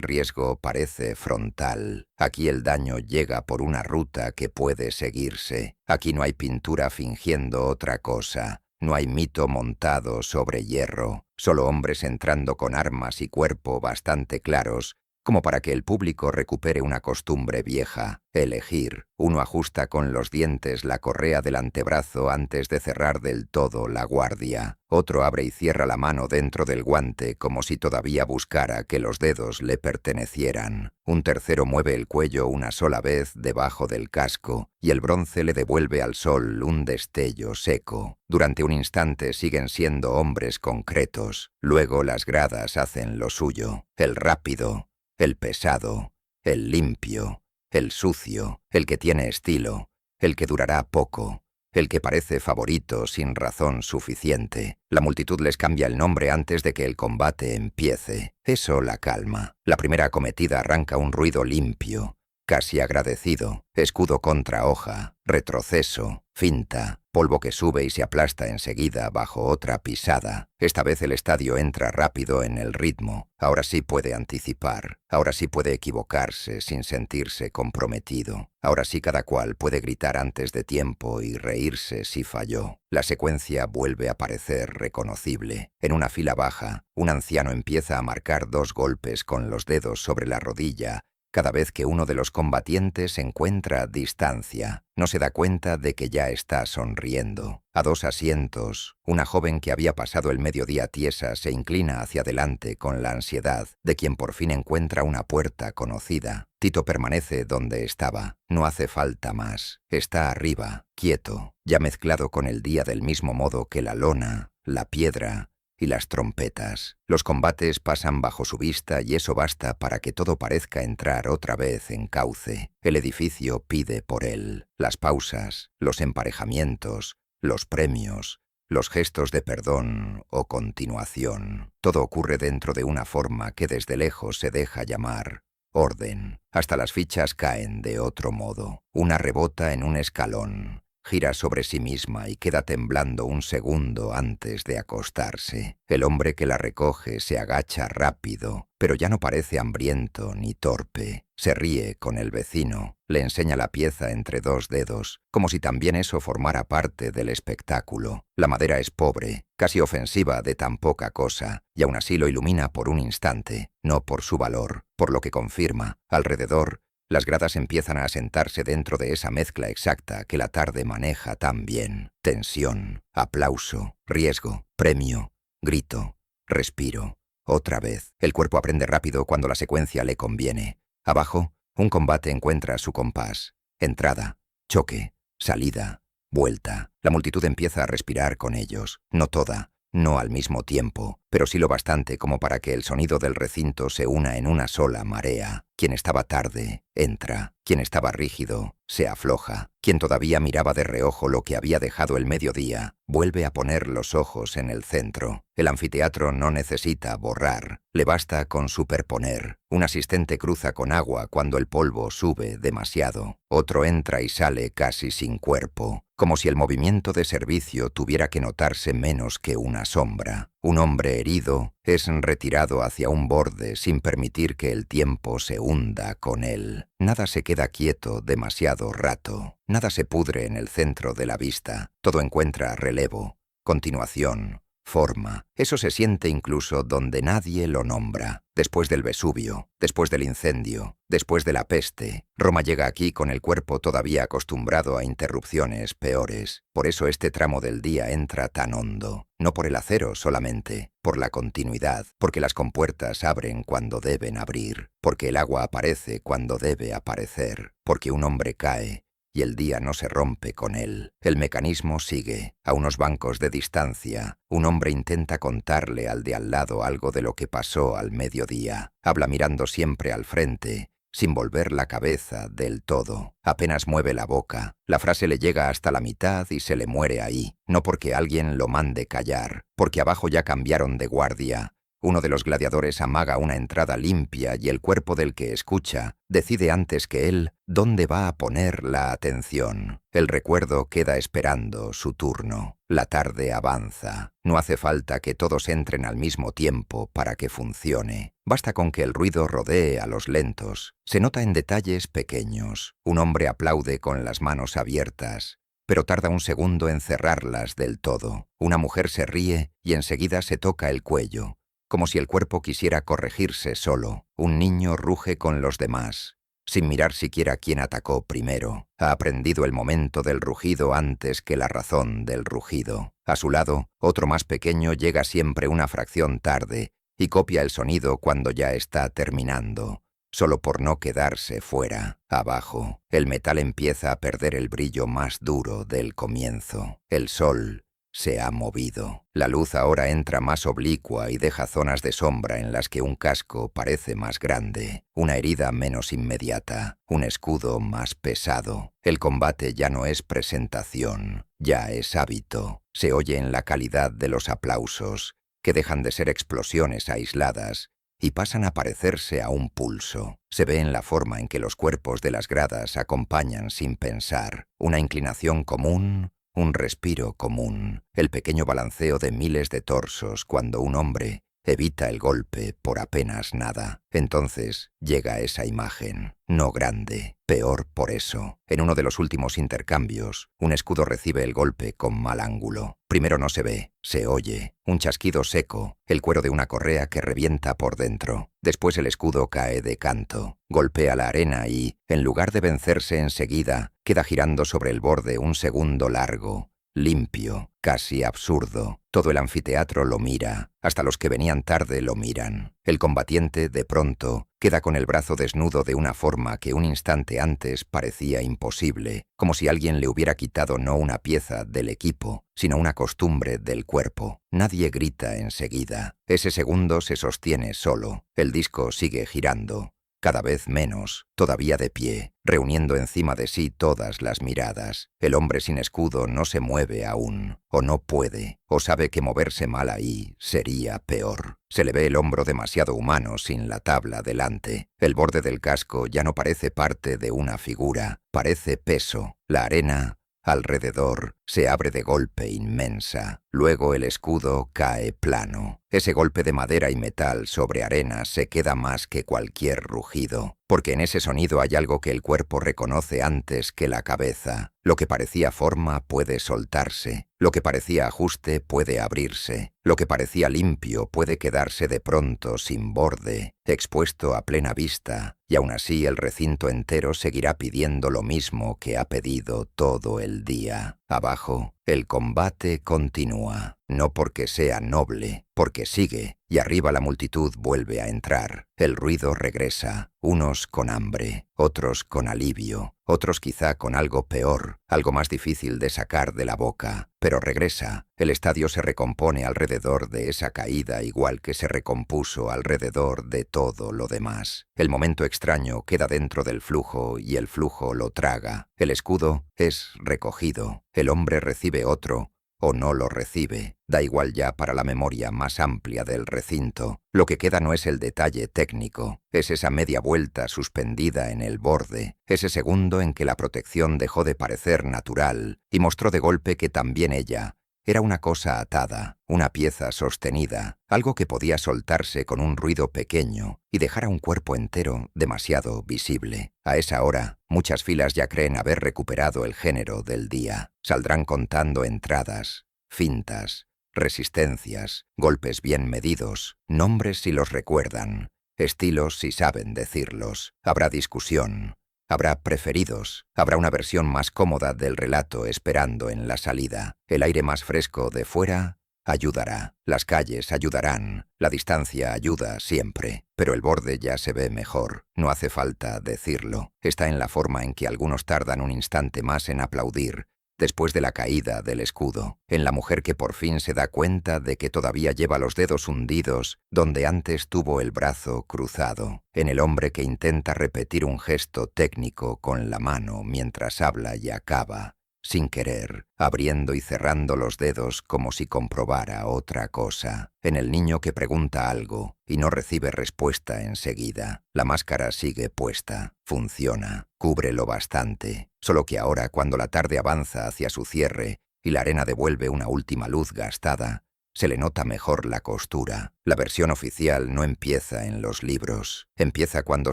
riesgo parece frontal. Aquí el daño llega por una ruta que puede seguirse. Aquí no hay pintura fingiendo otra cosa. No hay mito montado sobre hierro. Solo hombres entrando con armas y cuerpo bastante claros como para que el público recupere una costumbre vieja, elegir. Uno ajusta con los dientes la correa del antebrazo antes de cerrar del todo la guardia. Otro abre y cierra la mano dentro del guante como si todavía buscara que los dedos le pertenecieran. Un tercero mueve el cuello una sola vez debajo del casco y el bronce le devuelve al sol un destello seco. Durante un instante siguen siendo hombres concretos. Luego las gradas hacen lo suyo. El rápido, el pesado, el limpio, el sucio, el que tiene estilo, el que durará poco, el que parece favorito sin razón suficiente. La multitud les cambia el nombre antes de que el combate empiece. Eso la calma. La primera acometida arranca un ruido limpio, casi agradecido, escudo contra hoja, retroceso, finta, polvo que sube y se aplasta enseguida bajo otra pisada. Esta vez el estadio entra rápido en el ritmo. Ahora sí puede anticipar. Ahora sí puede equivocarse sin sentirse comprometido. Ahora sí cada cual puede gritar antes de tiempo y reírse si falló. La secuencia vuelve a parecer reconocible. En una fila baja, un anciano empieza a marcar 2 golpes con los dedos sobre la rodilla cada vez que uno de los combatientes encuentra distancia. No se da cuenta de que ya está sonriendo. A 2 asientos, una joven que había pasado el mediodía tiesa se inclina hacia adelante con la ansiedad de quien por fin encuentra una puerta conocida. Tito permanece donde estaba. No hace falta más. Está arriba, quieto, ya mezclado con el día del mismo modo que la lona, la piedra y las trompetas. Los combates pasan bajo su vista y eso basta para que todo parezca entrar otra vez en cauce. El edificio pide por él. Las pausas, los emparejamientos, los premios, los gestos de perdón o continuación. Todo ocurre dentro de una forma que desde lejos se deja llamar orden. Hasta las fichas caen de otro modo. Una rebota en un escalón. Gira sobre sí misma y queda temblando un segundo antes de acostarse. El hombre que la recoge se agacha rápido, pero ya no parece hambriento ni torpe. Se ríe con el vecino, le enseña la pieza entre 2 dedos, como si también eso formara parte del espectáculo. La madera es pobre, casi ofensiva de tan poca cosa, y aún así lo ilumina por un instante, no por su valor, por lo que confirma. Alrededor, las gradas empiezan a asentarse dentro de esa mezcla exacta que la tarde maneja tan bien. Tensión, aplauso, riesgo, premio, grito, respiro. Otra vez, el cuerpo aprende rápido cuando la secuencia le conviene. Abajo, un combate encuentra su compás. Entrada, choque, salida, vuelta. La multitud empieza a respirar con ellos. No toda, no al mismo tiempo, pero sí lo bastante como para que el sonido del recinto se una en una sola marea. Quien estaba tarde, entra. Quien estaba rígido, se afloja. Quien todavía miraba de reojo lo que había dejado el mediodía, vuelve a poner los ojos en el centro. El anfiteatro no necesita borrar, le basta con superponer. Un asistente cruza con agua cuando el polvo sube demasiado. Otro entra y sale casi sin cuerpo, como si el movimiento de servicio tuviera que notarse menos que una sombra. Un hombre herido es retirado hacia un borde sin permitir que el tiempo se hunda con él. Nada se queda quieto demasiado rato. Nada se pudre en el centro de la vista. Todo encuentra relevo, continuación, forma. Eso se siente incluso donde nadie lo nombra. Después del Vesubio, después del incendio, después de la peste, Roma llega aquí con el cuerpo todavía acostumbrado a interrupciones peores. Por eso este tramo del día entra tan hondo. No por el acero solamente, por la continuidad, porque las compuertas abren cuando deben abrir, porque el agua aparece cuando debe aparecer, porque un hombre cae y el día no se rompe con él. El mecanismo sigue. A unos bancos de distancia, un hombre intenta contarle al de al lado algo de lo que pasó al mediodía. Habla mirando siempre al frente, sin volver la cabeza del todo. Apenas mueve la boca. La frase le llega hasta la mitad y se le muere ahí. No porque alguien lo mande callar, porque abajo ya cambiaron de guardia. Uno de los gladiadores amaga una entrada limpia y el cuerpo del que escucha decide antes que él dónde va a poner la atención. El recuerdo queda esperando su turno. La tarde avanza. No hace falta que todos entren al mismo tiempo para que funcione. Basta con que el ruido rodee a los lentos. Se nota en detalles pequeños. Un hombre aplaude con las manos abiertas, pero tarda un segundo en cerrarlas del todo. Una mujer se ríe y enseguida se toca el cuello, como si el cuerpo quisiera corregirse solo. Un niño ruge con los demás, sin mirar siquiera quién atacó primero. Ha aprendido el momento del rugido antes que la razón del rugido. A su lado, otro más pequeño llega siempre una fracción tarde y copia el sonido cuando ya está terminando, solo por no quedarse fuera. Abajo, el metal empieza a perder el brillo más duro del comienzo. El sol se ha movido. La luz ahora entra más oblicua y deja zonas de sombra en las que un casco parece más grande, una herida menos inmediata, un escudo más pesado. El combate ya no es presentación, ya es hábito. Se oye en la calidad de los aplausos, que dejan de ser explosiones aisladas y pasan a parecerse a un pulso. Se ve en la forma en que los cuerpos de las gradas acompañan sin pensar, una inclinación común, un respiro común, el pequeño balanceo de miles de torsos cuando un hombre evita el golpe por apenas nada. Entonces llega esa imagen, no grande, peor por eso. En uno de los últimos intercambios, un escudo recibe el golpe con mal ángulo. Primero no se ve, se oye, un chasquido seco, el cuero de una correa que revienta por dentro. Después el escudo cae de canto, golpea la arena y, en lugar de vencerse enseguida, queda girando sobre el borde un segundo largo, limpio, casi absurdo. Todo el anfiteatro lo mira, hasta los que venían tarde lo miran. El combatiente, de pronto, queda con el brazo desnudo de una forma que un instante antes parecía imposible, como si alguien le hubiera quitado no una pieza del equipo, sino una costumbre del cuerpo. Nadie grita enseguida. Ese segundo se sostiene solo. El disco sigue girando, cada vez menos, todavía de pie, reuniendo encima de sí todas las miradas. El hombre sin escudo no se mueve aún, o no puede, o sabe que moverse mal ahí sería peor. Se le ve el hombro demasiado humano sin la tabla delante. El borde del casco ya no parece parte de una figura, parece peso. La arena alrededor se abre de golpe inmensa. Luego el escudo cae plano. Ese golpe de madera y metal sobre arena se queda más que cualquier rugido, porque en ese sonido hay algo que el cuerpo reconoce antes que la cabeza. Lo que parecía forma puede soltarse, lo que parecía ajuste puede abrirse, lo que parecía limpio puede quedarse de pronto sin borde, expuesto a plena vista, y aún así el recinto entero seguirá pidiendo lo mismo que ha pedido todo el día. Abajo, el combate continúa, no porque sea noble, porque sigue, y arriba la multitud vuelve a entrar. El ruido regresa, unos con hambre, otros con alivio, otros quizá con algo peor, algo más difícil de sacar de la boca, pero regresa. El estadio se recompone alrededor de esa caída igual que se recompuso alrededor de todo lo demás. El momento extraño queda dentro del flujo y el flujo lo traga. El escudo es recogido, el hombre recibe otro, o no lo recibe, da igual ya para la memoria más amplia del recinto. Lo que queda no es el detalle técnico, es esa media vuelta suspendida en el borde, ese segundo en que la protección dejó de parecer natural y mostró de golpe que también ella era una cosa atada, una pieza sostenida, algo que podía soltarse con un ruido pequeño y dejar a un cuerpo entero demasiado visible. A esa hora, muchas filas ya creen haber recuperado el género del día. Saldrán contando entradas, fintas, resistencias, golpes bien medidos, nombres si los recuerdan, estilos si saben decirlos. Habrá discusión. Habrá preferidos, habrá una versión más cómoda del relato esperando en la salida. El aire más fresco de fuera ayudará, las calles ayudarán, la distancia ayuda siempre, pero el borde ya se ve mejor, no hace falta decirlo. Está en la forma en que algunos tardan un instante más en aplaudir, después de la caída del escudo, en la mujer que por fin se da cuenta de que todavía lleva los dedos hundidos donde antes tuvo el brazo cruzado, en el hombre que intenta repetir un gesto técnico con la mano mientras habla y acaba, sin querer, abriendo y cerrando los dedos como si comprobara otra cosa, en el niño que pregunta algo y no recibe respuesta enseguida. La máscara sigue puesta, funciona, cubre lo bastante, solo que ahora cuando la tarde avanza hacia su cierre y la arena devuelve una última luz gastada, se le nota mejor la costura. La versión oficial no empieza en los libros, empieza cuando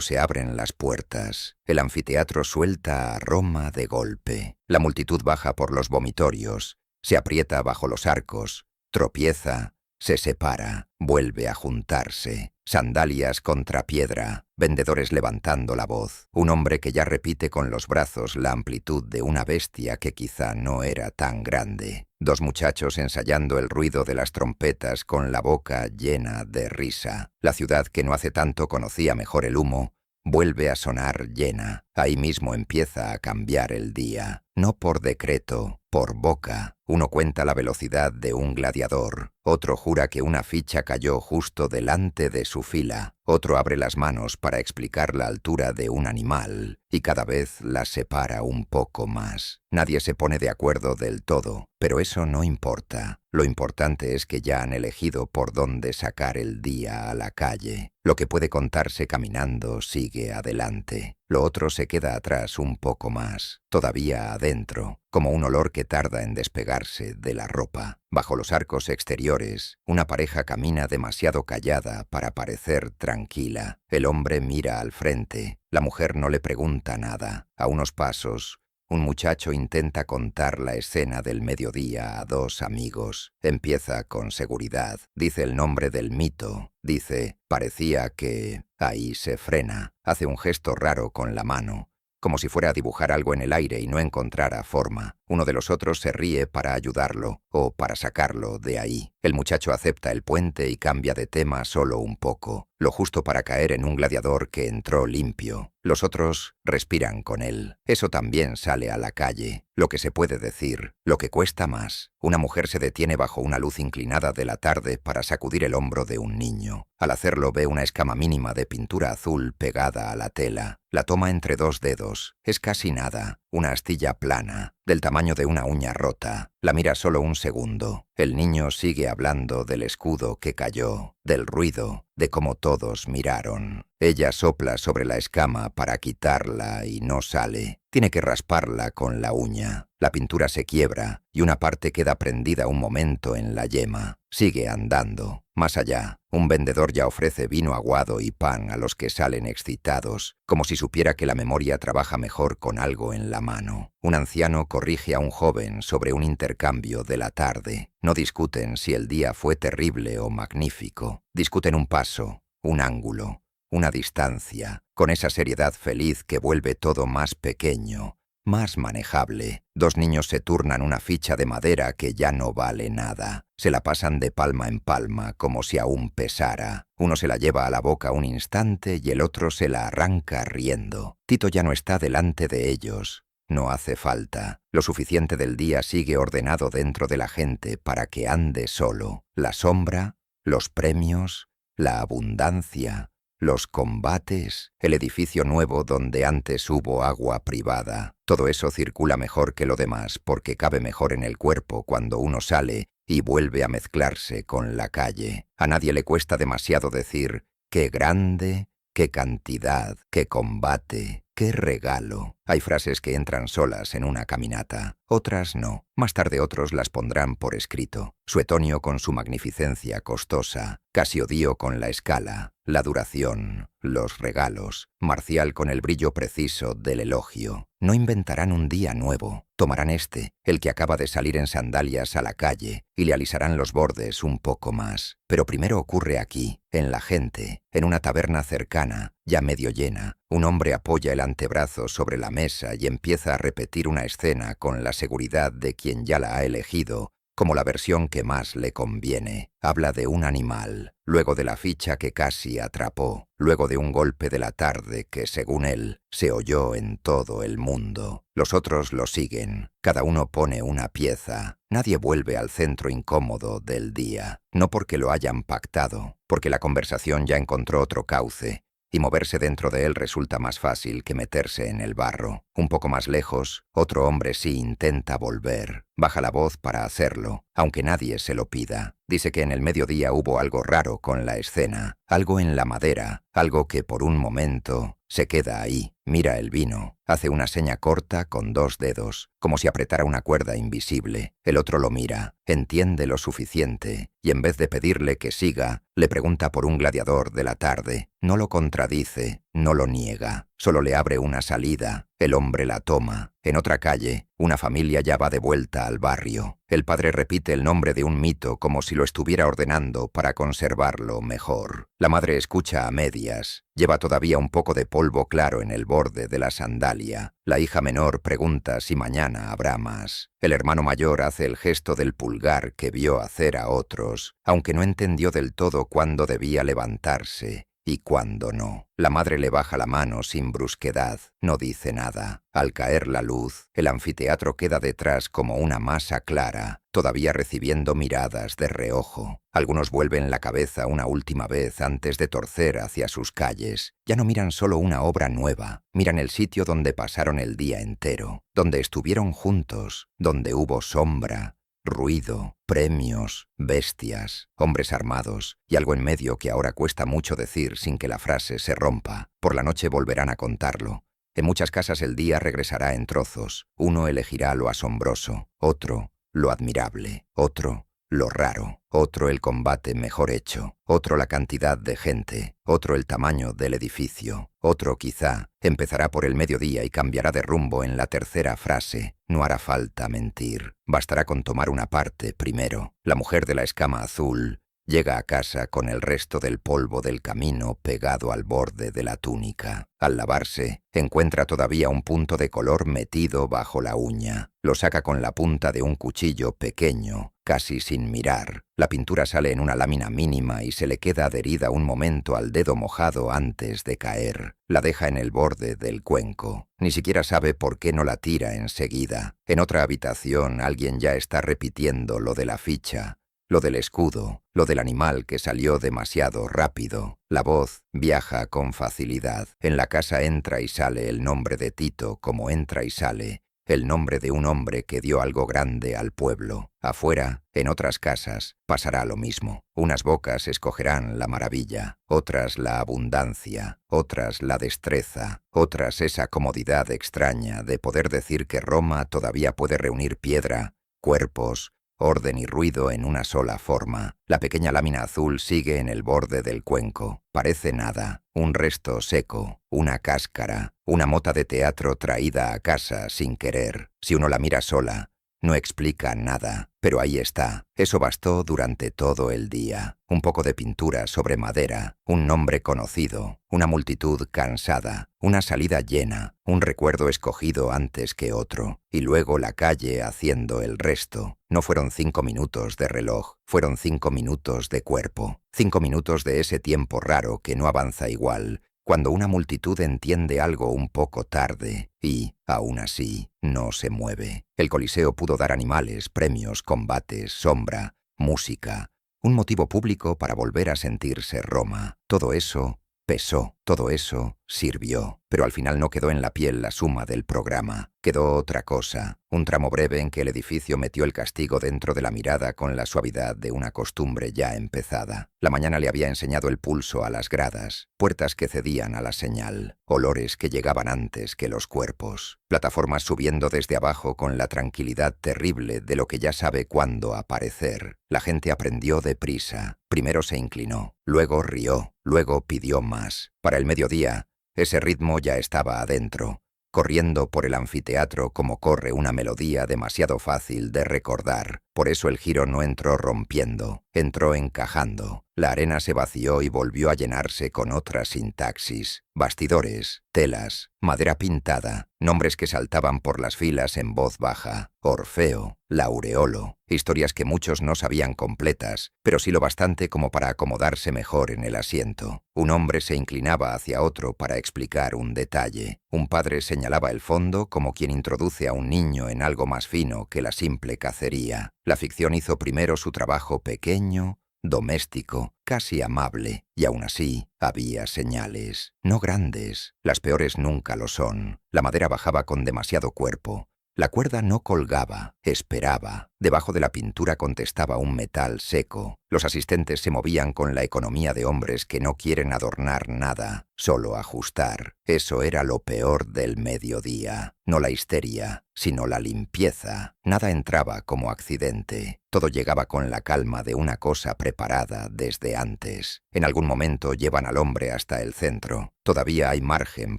se abren las puertas. El anfiteatro suelta a Roma de golpe. La multitud baja por los vomitorios, se aprieta bajo los arcos, tropieza, se separa, vuelve a juntarse. Sandalias contra piedra, vendedores levantando la voz, un hombre que ya repite con los brazos la amplitud de una bestia que quizá no era tan grande. Dos muchachos ensayando el ruido de las trompetas con la boca llena de risa. La ciudad que no hace tanto conocía mejor el humo, vuelve a sonar llena. Ahí mismo empieza a cambiar el día. No por decreto, por boca. Uno cuenta la velocidad de un gladiador, otro jura que una ficha cayó justo delante de su fila, otro abre las manos para explicar la altura de un animal, y cada vez las separa un poco más. Nadie se pone de acuerdo del todo, pero eso no importa. Lo importante es que ya han elegido por dónde sacar el día a la calle. Lo que puede contarse caminando sigue adelante. Lo otro se queda atrás un poco más, todavía adentro, como un olor que tarda en despegarse de la ropa. Bajo los arcos exteriores, una pareja camina demasiado callada para parecer tranquila. El hombre mira al frente, la mujer no le pregunta nada. A unos pasos, un muchacho intenta contar la escena del mediodía a dos amigos. Empieza con seguridad, dice el nombre del mito, dice, parecía que... Ahí se frena, hace un gesto raro con la mano, como si fuera a dibujar algo en el aire y no encontrara forma. Uno de los otros se ríe para ayudarlo, o para sacarlo de ahí. El muchacho acepta el puente y cambia de tema solo un poco, lo justo para caer en un gladiador que entró limpio. Los otros respiran con él. Eso también sale a la calle. Lo que se puede decir, lo que cuesta más. Una mujer se detiene bajo una luz inclinada de la tarde para sacudir el hombro de un niño. Al hacerlo ve una escama mínima de pintura azul pegada a la tela. La toma entre dos dedos. Es casi nada, una astilla plana, del tamaño de una uña rota. La mira solo un segundo. El niño sigue hablando del escudo que cayó, del ruido, de cómo todos miraron. Ella sopla sobre la escama para quitarla y no sale. Tiene que rasparla con la uña. La pintura se quiebra y una parte queda prendida un momento en la yema. Sigue andando. Más allá, un vendedor ya ofrece vino aguado y pan a los que salen excitados, como si supiera que la memoria trabaja mejor con algo en la mano. Un anciano corrige a un joven sobre un intercambio de la tarde. No discuten si el día fue terrible o magnífico. Discuten un paso, un ángulo, una distancia, con esa seriedad feliz que vuelve todo más pequeño, más manejable. Dos niños se turnan una ficha de madera que ya no vale nada. Se la pasan de palma en palma como si aún pesara. Uno se la lleva a la boca un instante y el otro se la arranca riendo. Tito ya no está delante de ellos. No hace falta. Lo suficiente del día sigue ordenado dentro de la gente para que ande solo. La sombra, los premios, la abundancia, los combates, el edificio nuevo donde antes hubo agua privada. Todo eso circula mejor que lo demás porque cabe mejor en el cuerpo cuando uno sale y vuelve a mezclarse con la calle. A nadie le cuesta demasiado decir «qué grande», «qué cantidad», «qué combate», «qué regalo». Hay frases que entran solas en una caminata, otras no. Más tarde otros las pondrán por escrito. Suetonio con su magnificencia costosa, Casiodío con la escala, la duración, los regalos, Marcial con el brillo preciso del elogio. No inventarán un día nuevo. Tomarán el que acaba de salir en sandalias a la calle, y le alisarán los bordes un poco más. Pero primero ocurre aquí, en la gente, en una taberna cercana, ya medio llena. Un hombre apoya el antebrazo sobre la mesa y empieza a repetir una escena con la seguridad de quien ya la ha elegido, como la versión que más le conviene. Habla de un animal, luego de la ficha que casi atrapó, luego de un golpe de la tarde que, según él, se oyó en todo el mundo. Los otros lo siguen, cada uno pone una pieza, nadie vuelve al centro incómodo del día, no porque lo hayan pactado, porque la conversación ya encontró otro cauce, y moverse dentro de él resulta más fácil que meterse en el barro. Un poco más lejos, otro hombre sí intenta volver. Baja la voz para hacerlo, aunque nadie se lo pida. Dice que en el mediodía hubo algo raro con la escena, algo en la madera, algo que por un momento se queda ahí. Mira el vino, hace una seña corta con 2 dedos, como si apretara una cuerda invisible. El otro lo mira, entiende lo suficiente, y en vez de pedirle que siga, le pregunta por un gladiador de la tarde. No lo contradice, no lo niega, solo le abre una salida. El hombre la toma. En otra calle, una familia ya va de vuelta al barrio. El padre repite el nombre de un mito como si lo estuviera ordenando para conservarlo mejor. La madre escucha a medias. Lleva todavía un poco de polvo claro en el borde de la sandalia. La hija menor pregunta si mañana habrá más. El hermano mayor hace el gesto del pulgar que vio hacer a otros, aunque no entendió del todo cuándo debía levantarse y cuándo no. La madre le baja la mano sin brusquedad, no dice nada. Al caer la luz, el anfiteatro queda detrás como una masa clara, todavía recibiendo miradas de reojo. Algunos vuelven la cabeza una última vez antes de torcer hacia sus calles. Ya no miran solo una obra nueva, miran el sitio donde pasaron el día entero, donde estuvieron juntos, donde hubo sombra, ruido, premios, bestias, hombres armados y algo en medio que ahora cuesta mucho decir sin que la frase se rompa. Por la noche volverán a contarlo. En muchas casas el día regresará en trozos. Uno elegirá lo asombroso, otro lo admirable, otro lo raro, otro el combate mejor hecho, otro la cantidad de gente, otro el tamaño del edificio, otro quizá empezará por el mediodía y cambiará de rumbo en la tercera frase. No hará falta mentir, bastará con tomar una parte primero. La mujer de la escama azul llega a casa con el resto del polvo del camino pegado al borde de la túnica. Al lavarse, encuentra todavía un punto de color metido bajo la uña. Lo saca con la punta de un cuchillo pequeño, casi sin mirar. La pintura sale en una lámina mínima y se le queda adherida un momento al dedo mojado antes de caer. La deja en el borde del cuenco. Ni siquiera sabe por qué no la tira enseguida. En otra habitación alguien ya está repitiendo lo de la ficha, lo del escudo, lo del animal que salió demasiado rápido. La voz viaja con facilidad. En la casa entra y sale el nombre de Tito como entra y sale el nombre de un hombre que dio algo grande al pueblo. Afuera, en otras casas, pasará lo mismo. Unas bocas escogerán la maravilla, otras la abundancia, otras la destreza, otras esa comodidad extraña de poder decir que Roma todavía puede reunir piedra, cuerpos, orden y ruido en una sola forma. La pequeña lámina azul sigue en el borde del cuenco. Parece nada, un resto seco, una cáscara, una mota de teatro traída a casa sin querer. Si uno la mira sola, No explica nada, pero ahí está. Eso bastó durante todo el día. Un poco de pintura sobre madera, un nombre conocido, una multitud cansada, una salida llena, un recuerdo escogido antes que otro, y luego la calle haciendo el resto. No fueron 5 minutos de reloj, fueron 5 minutos de cuerpo, 5 minutos de ese tiempo raro que no avanza igual, cuando una multitud entiende algo un poco tarde y, aún así, no se mueve. El Coliseo pudo dar animales, premios, combates, sombra, música, un motivo público para volver a sentirse Roma. Todo eso pesó, todo eso sirvió, pero al final no quedó en la piel la suma del programa. Quedó otra cosa, un tramo breve en que el edificio metió el castigo dentro de la mirada con la suavidad de una costumbre ya empezada. La mañana le había enseñado el pulso a las gradas, puertas que cedían a la señal, olores que llegaban antes que los cuerpos, plataformas subiendo desde abajo con la tranquilidad terrible de lo que ya sabe cuándo aparecer. La gente aprendió deprisa, primero se inclinó, luego rió, luego pidió más. Para el mediodía, ese ritmo ya estaba adentro, corriendo por el anfiteatro como corre una melodía demasiado fácil de recordar. Por eso el giro no entró rompiendo, entró encajando. La arena se vació y volvió a llenarse con otra sintaxis. Bastidores, telas, madera pintada, nombres que saltaban por las filas en voz baja. Orfeo, Laureolo, historias que muchos no sabían completas, pero sí lo bastante como para acomodarse mejor en el asiento. Un hombre se inclinaba hacia otro para explicar un detalle. Un padre señalaba el fondo como quien introduce a un niño en algo más fino que la simple cacería. La ficción hizo primero su trabajo pequeño, doméstico, casi amable, y aún así había señales, no grandes, las peores nunca lo son. La madera bajaba con demasiado cuerpo. La cuerda no colgaba, esperaba. Debajo de la pintura contestaba un metal seco. Los asistentes se movían con la economía de hombres que no quieren adornar nada, solo ajustar. Eso era lo peor del mediodía. No la histeria, sino la limpieza. Nada entraba como accidente. Todo llegaba con la calma de una cosa preparada desde antes. En algún momento llevan al hombre hasta el centro. Todavía hay margen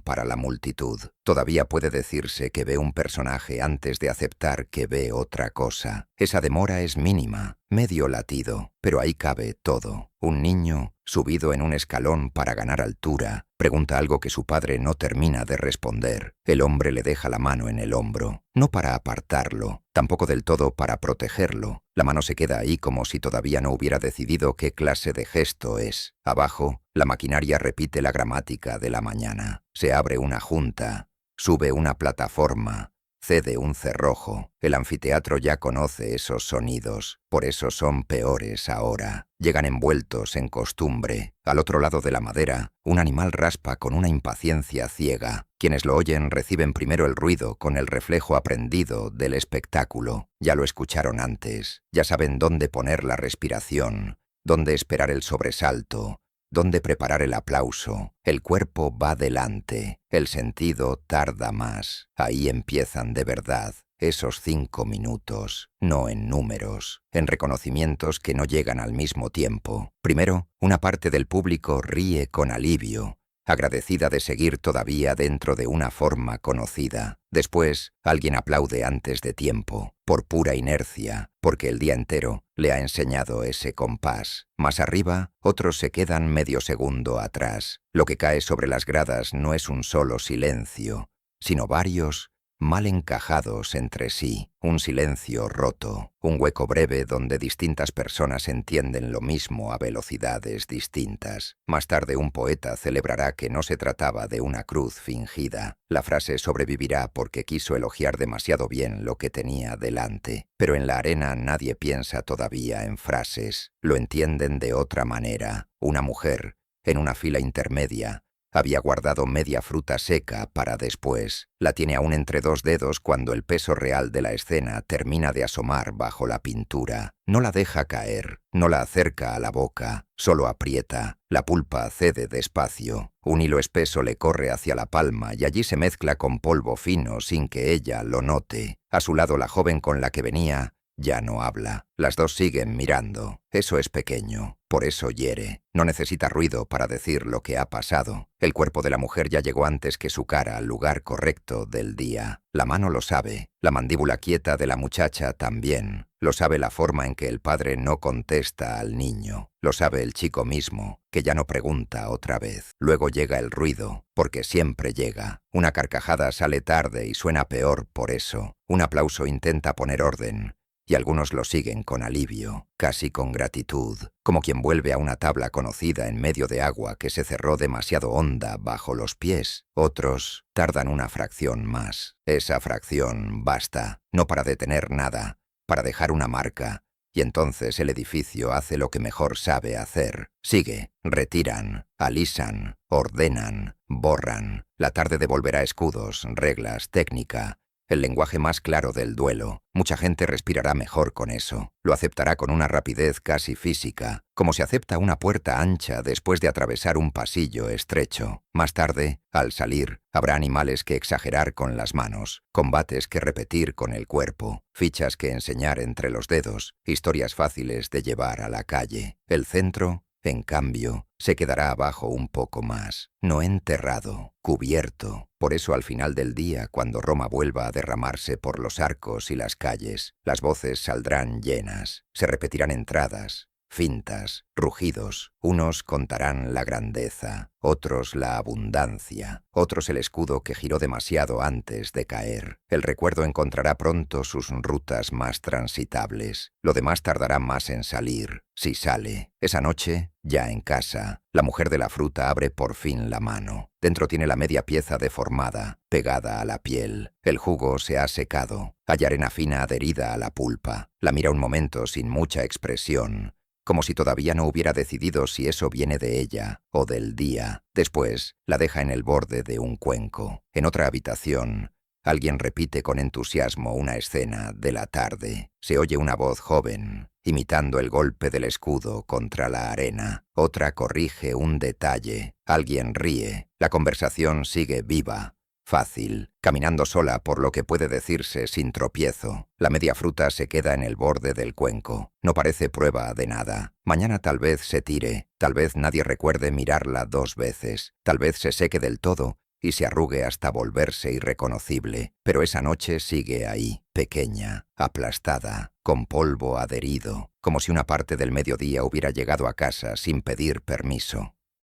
para la multitud. Todavía puede decirse que ve un personaje antes de aceptar que ve otra cosa. Esa demora es mínima, medio latido, pero ahí cabe todo. Un niño, subido en un escalón para ganar altura, pregunta algo que su padre no termina de responder. El hombre le deja la mano en el hombro, no para apartarlo, tampoco del todo para protegerlo. La mano se queda ahí como si todavía no hubiera decidido qué clase de gesto es. Abajo, la maquinaria repite la gramática de la mañana. Se abre una junta, sube una plataforma, cede un cerrojo. El anfiteatro ya conoce esos sonidos, por eso son peores ahora. Llegan envueltos en costumbre. Al otro lado de la madera, un animal raspa con una impaciencia ciega. Quienes lo oyen reciben primero el ruido con el reflejo aprendido del espectáculo. Ya lo escucharon antes, ya saben dónde poner la respiración, dónde esperar el sobresalto, dónde preparar el aplauso. El cuerpo va delante, el sentido tarda más. Ahí empiezan de verdad esos 5 minutos, no en números, en reconocimientos que no llegan al mismo tiempo. Primero, una parte del público ríe con alivio, agradecida de seguir todavía dentro de una forma conocida. Después, alguien aplaude antes de tiempo, por pura inercia, porque el día entero le ha enseñado ese compás. Más arriba, otros se quedan medio segundo atrás. Lo que cae sobre las gradas no es un solo silencio, sino varios mal encajados entre sí, un silencio roto, un hueco breve donde distintas personas entienden lo mismo a velocidades distintas. Más tarde un poeta celebrará que no se trataba de una cruz fingida. La frase sobrevivirá porque quiso elogiar demasiado bien lo que tenía delante. Pero en la arena nadie piensa todavía en frases, lo entienden de otra manera. Una mujer, en una fila intermedia, había guardado media fruta seca para después. La tiene aún entre 2 dedos cuando el peso real de la escena termina de asomar bajo la pintura. No la deja caer, no la acerca a la boca, solo aprieta. La pulpa cede despacio. Un hilo espeso le corre hacia la palma y allí se mezcla con polvo fino sin que ella lo note. A su lado la joven con la que venía Ya no habla. Las dos siguen mirando. Eso es pequeño. Por eso hiere. No necesita ruido para decir lo que ha pasado. El cuerpo de la mujer ya llegó antes que su cara al lugar correcto del día. La mano lo sabe. La mandíbula quieta de la muchacha también. Lo sabe la forma en que el padre no contesta al niño. Lo sabe el chico mismo, que ya no pregunta otra vez. Luego llega el ruido, porque siempre llega. Una carcajada sale tarde y suena peor por eso. Un aplauso intenta poner orden. Y algunos lo siguen con alivio, casi con gratitud, como quien vuelve a una tabla conocida en medio de agua que se cerró demasiado honda bajo los pies. Otros tardan una fracción más. Esa fracción basta, no para detener nada, para dejar una marca. Y entonces el edificio hace lo que mejor sabe hacer. Sigue, retiran, alisan, ordenan, borran. La tarde devolverá escudos, reglas, técnica. El lenguaje más claro del duelo. Mucha gente respirará mejor con eso. Lo aceptará con una rapidez casi física, como se acepta una puerta ancha después de atravesar un pasillo estrecho. Más tarde, al salir, habrá animales que exagerar con las manos, combates que repetir con el cuerpo, fichas que enseñar entre los dedos, historias fáciles de llevar a la calle. El centro, en cambio, se quedará abajo un poco más, no enterrado, cubierto. Por eso al final del día, cuando Roma vuelva a derramarse por los arcos y las calles, las voces saldrán llenas, se repetirán entradas, fintas, rugidos. Unos contarán la grandeza, otros la abundancia, otros el escudo que giró demasiado antes de caer. El recuerdo encontrará pronto sus rutas más transitables. Lo demás tardará más en salir, si sale. Esa noche, ya en casa, la mujer de la fruta abre por fin la mano. Dentro tiene la media pieza deformada, pegada a la piel. El jugo se ha secado. Hay arena fina adherida a la pulpa. La mira un momento sin mucha expresión, como si todavía no hubiera decidido si eso viene de ella o del día. Después, la deja en el borde de un cuenco. En otra habitación, alguien repite con entusiasmo una escena de la tarde. Se oye una voz joven, imitando el golpe del escudo contra la arena. Otra corrige un detalle. Alguien ríe. La conversación sigue viva. Fácil, caminando sola por lo que puede decirse sin tropiezo. La media fruta se queda en el borde del cuenco. No parece prueba de nada. Mañana tal vez se tire, tal vez nadie recuerde mirarla 2 veces, tal vez se seque del todo y se arrugue hasta volverse irreconocible. Pero esa noche sigue ahí, pequeña, aplastada, con polvo adherido, como si una parte del mediodía hubiera llegado a casa sin pedir permiso.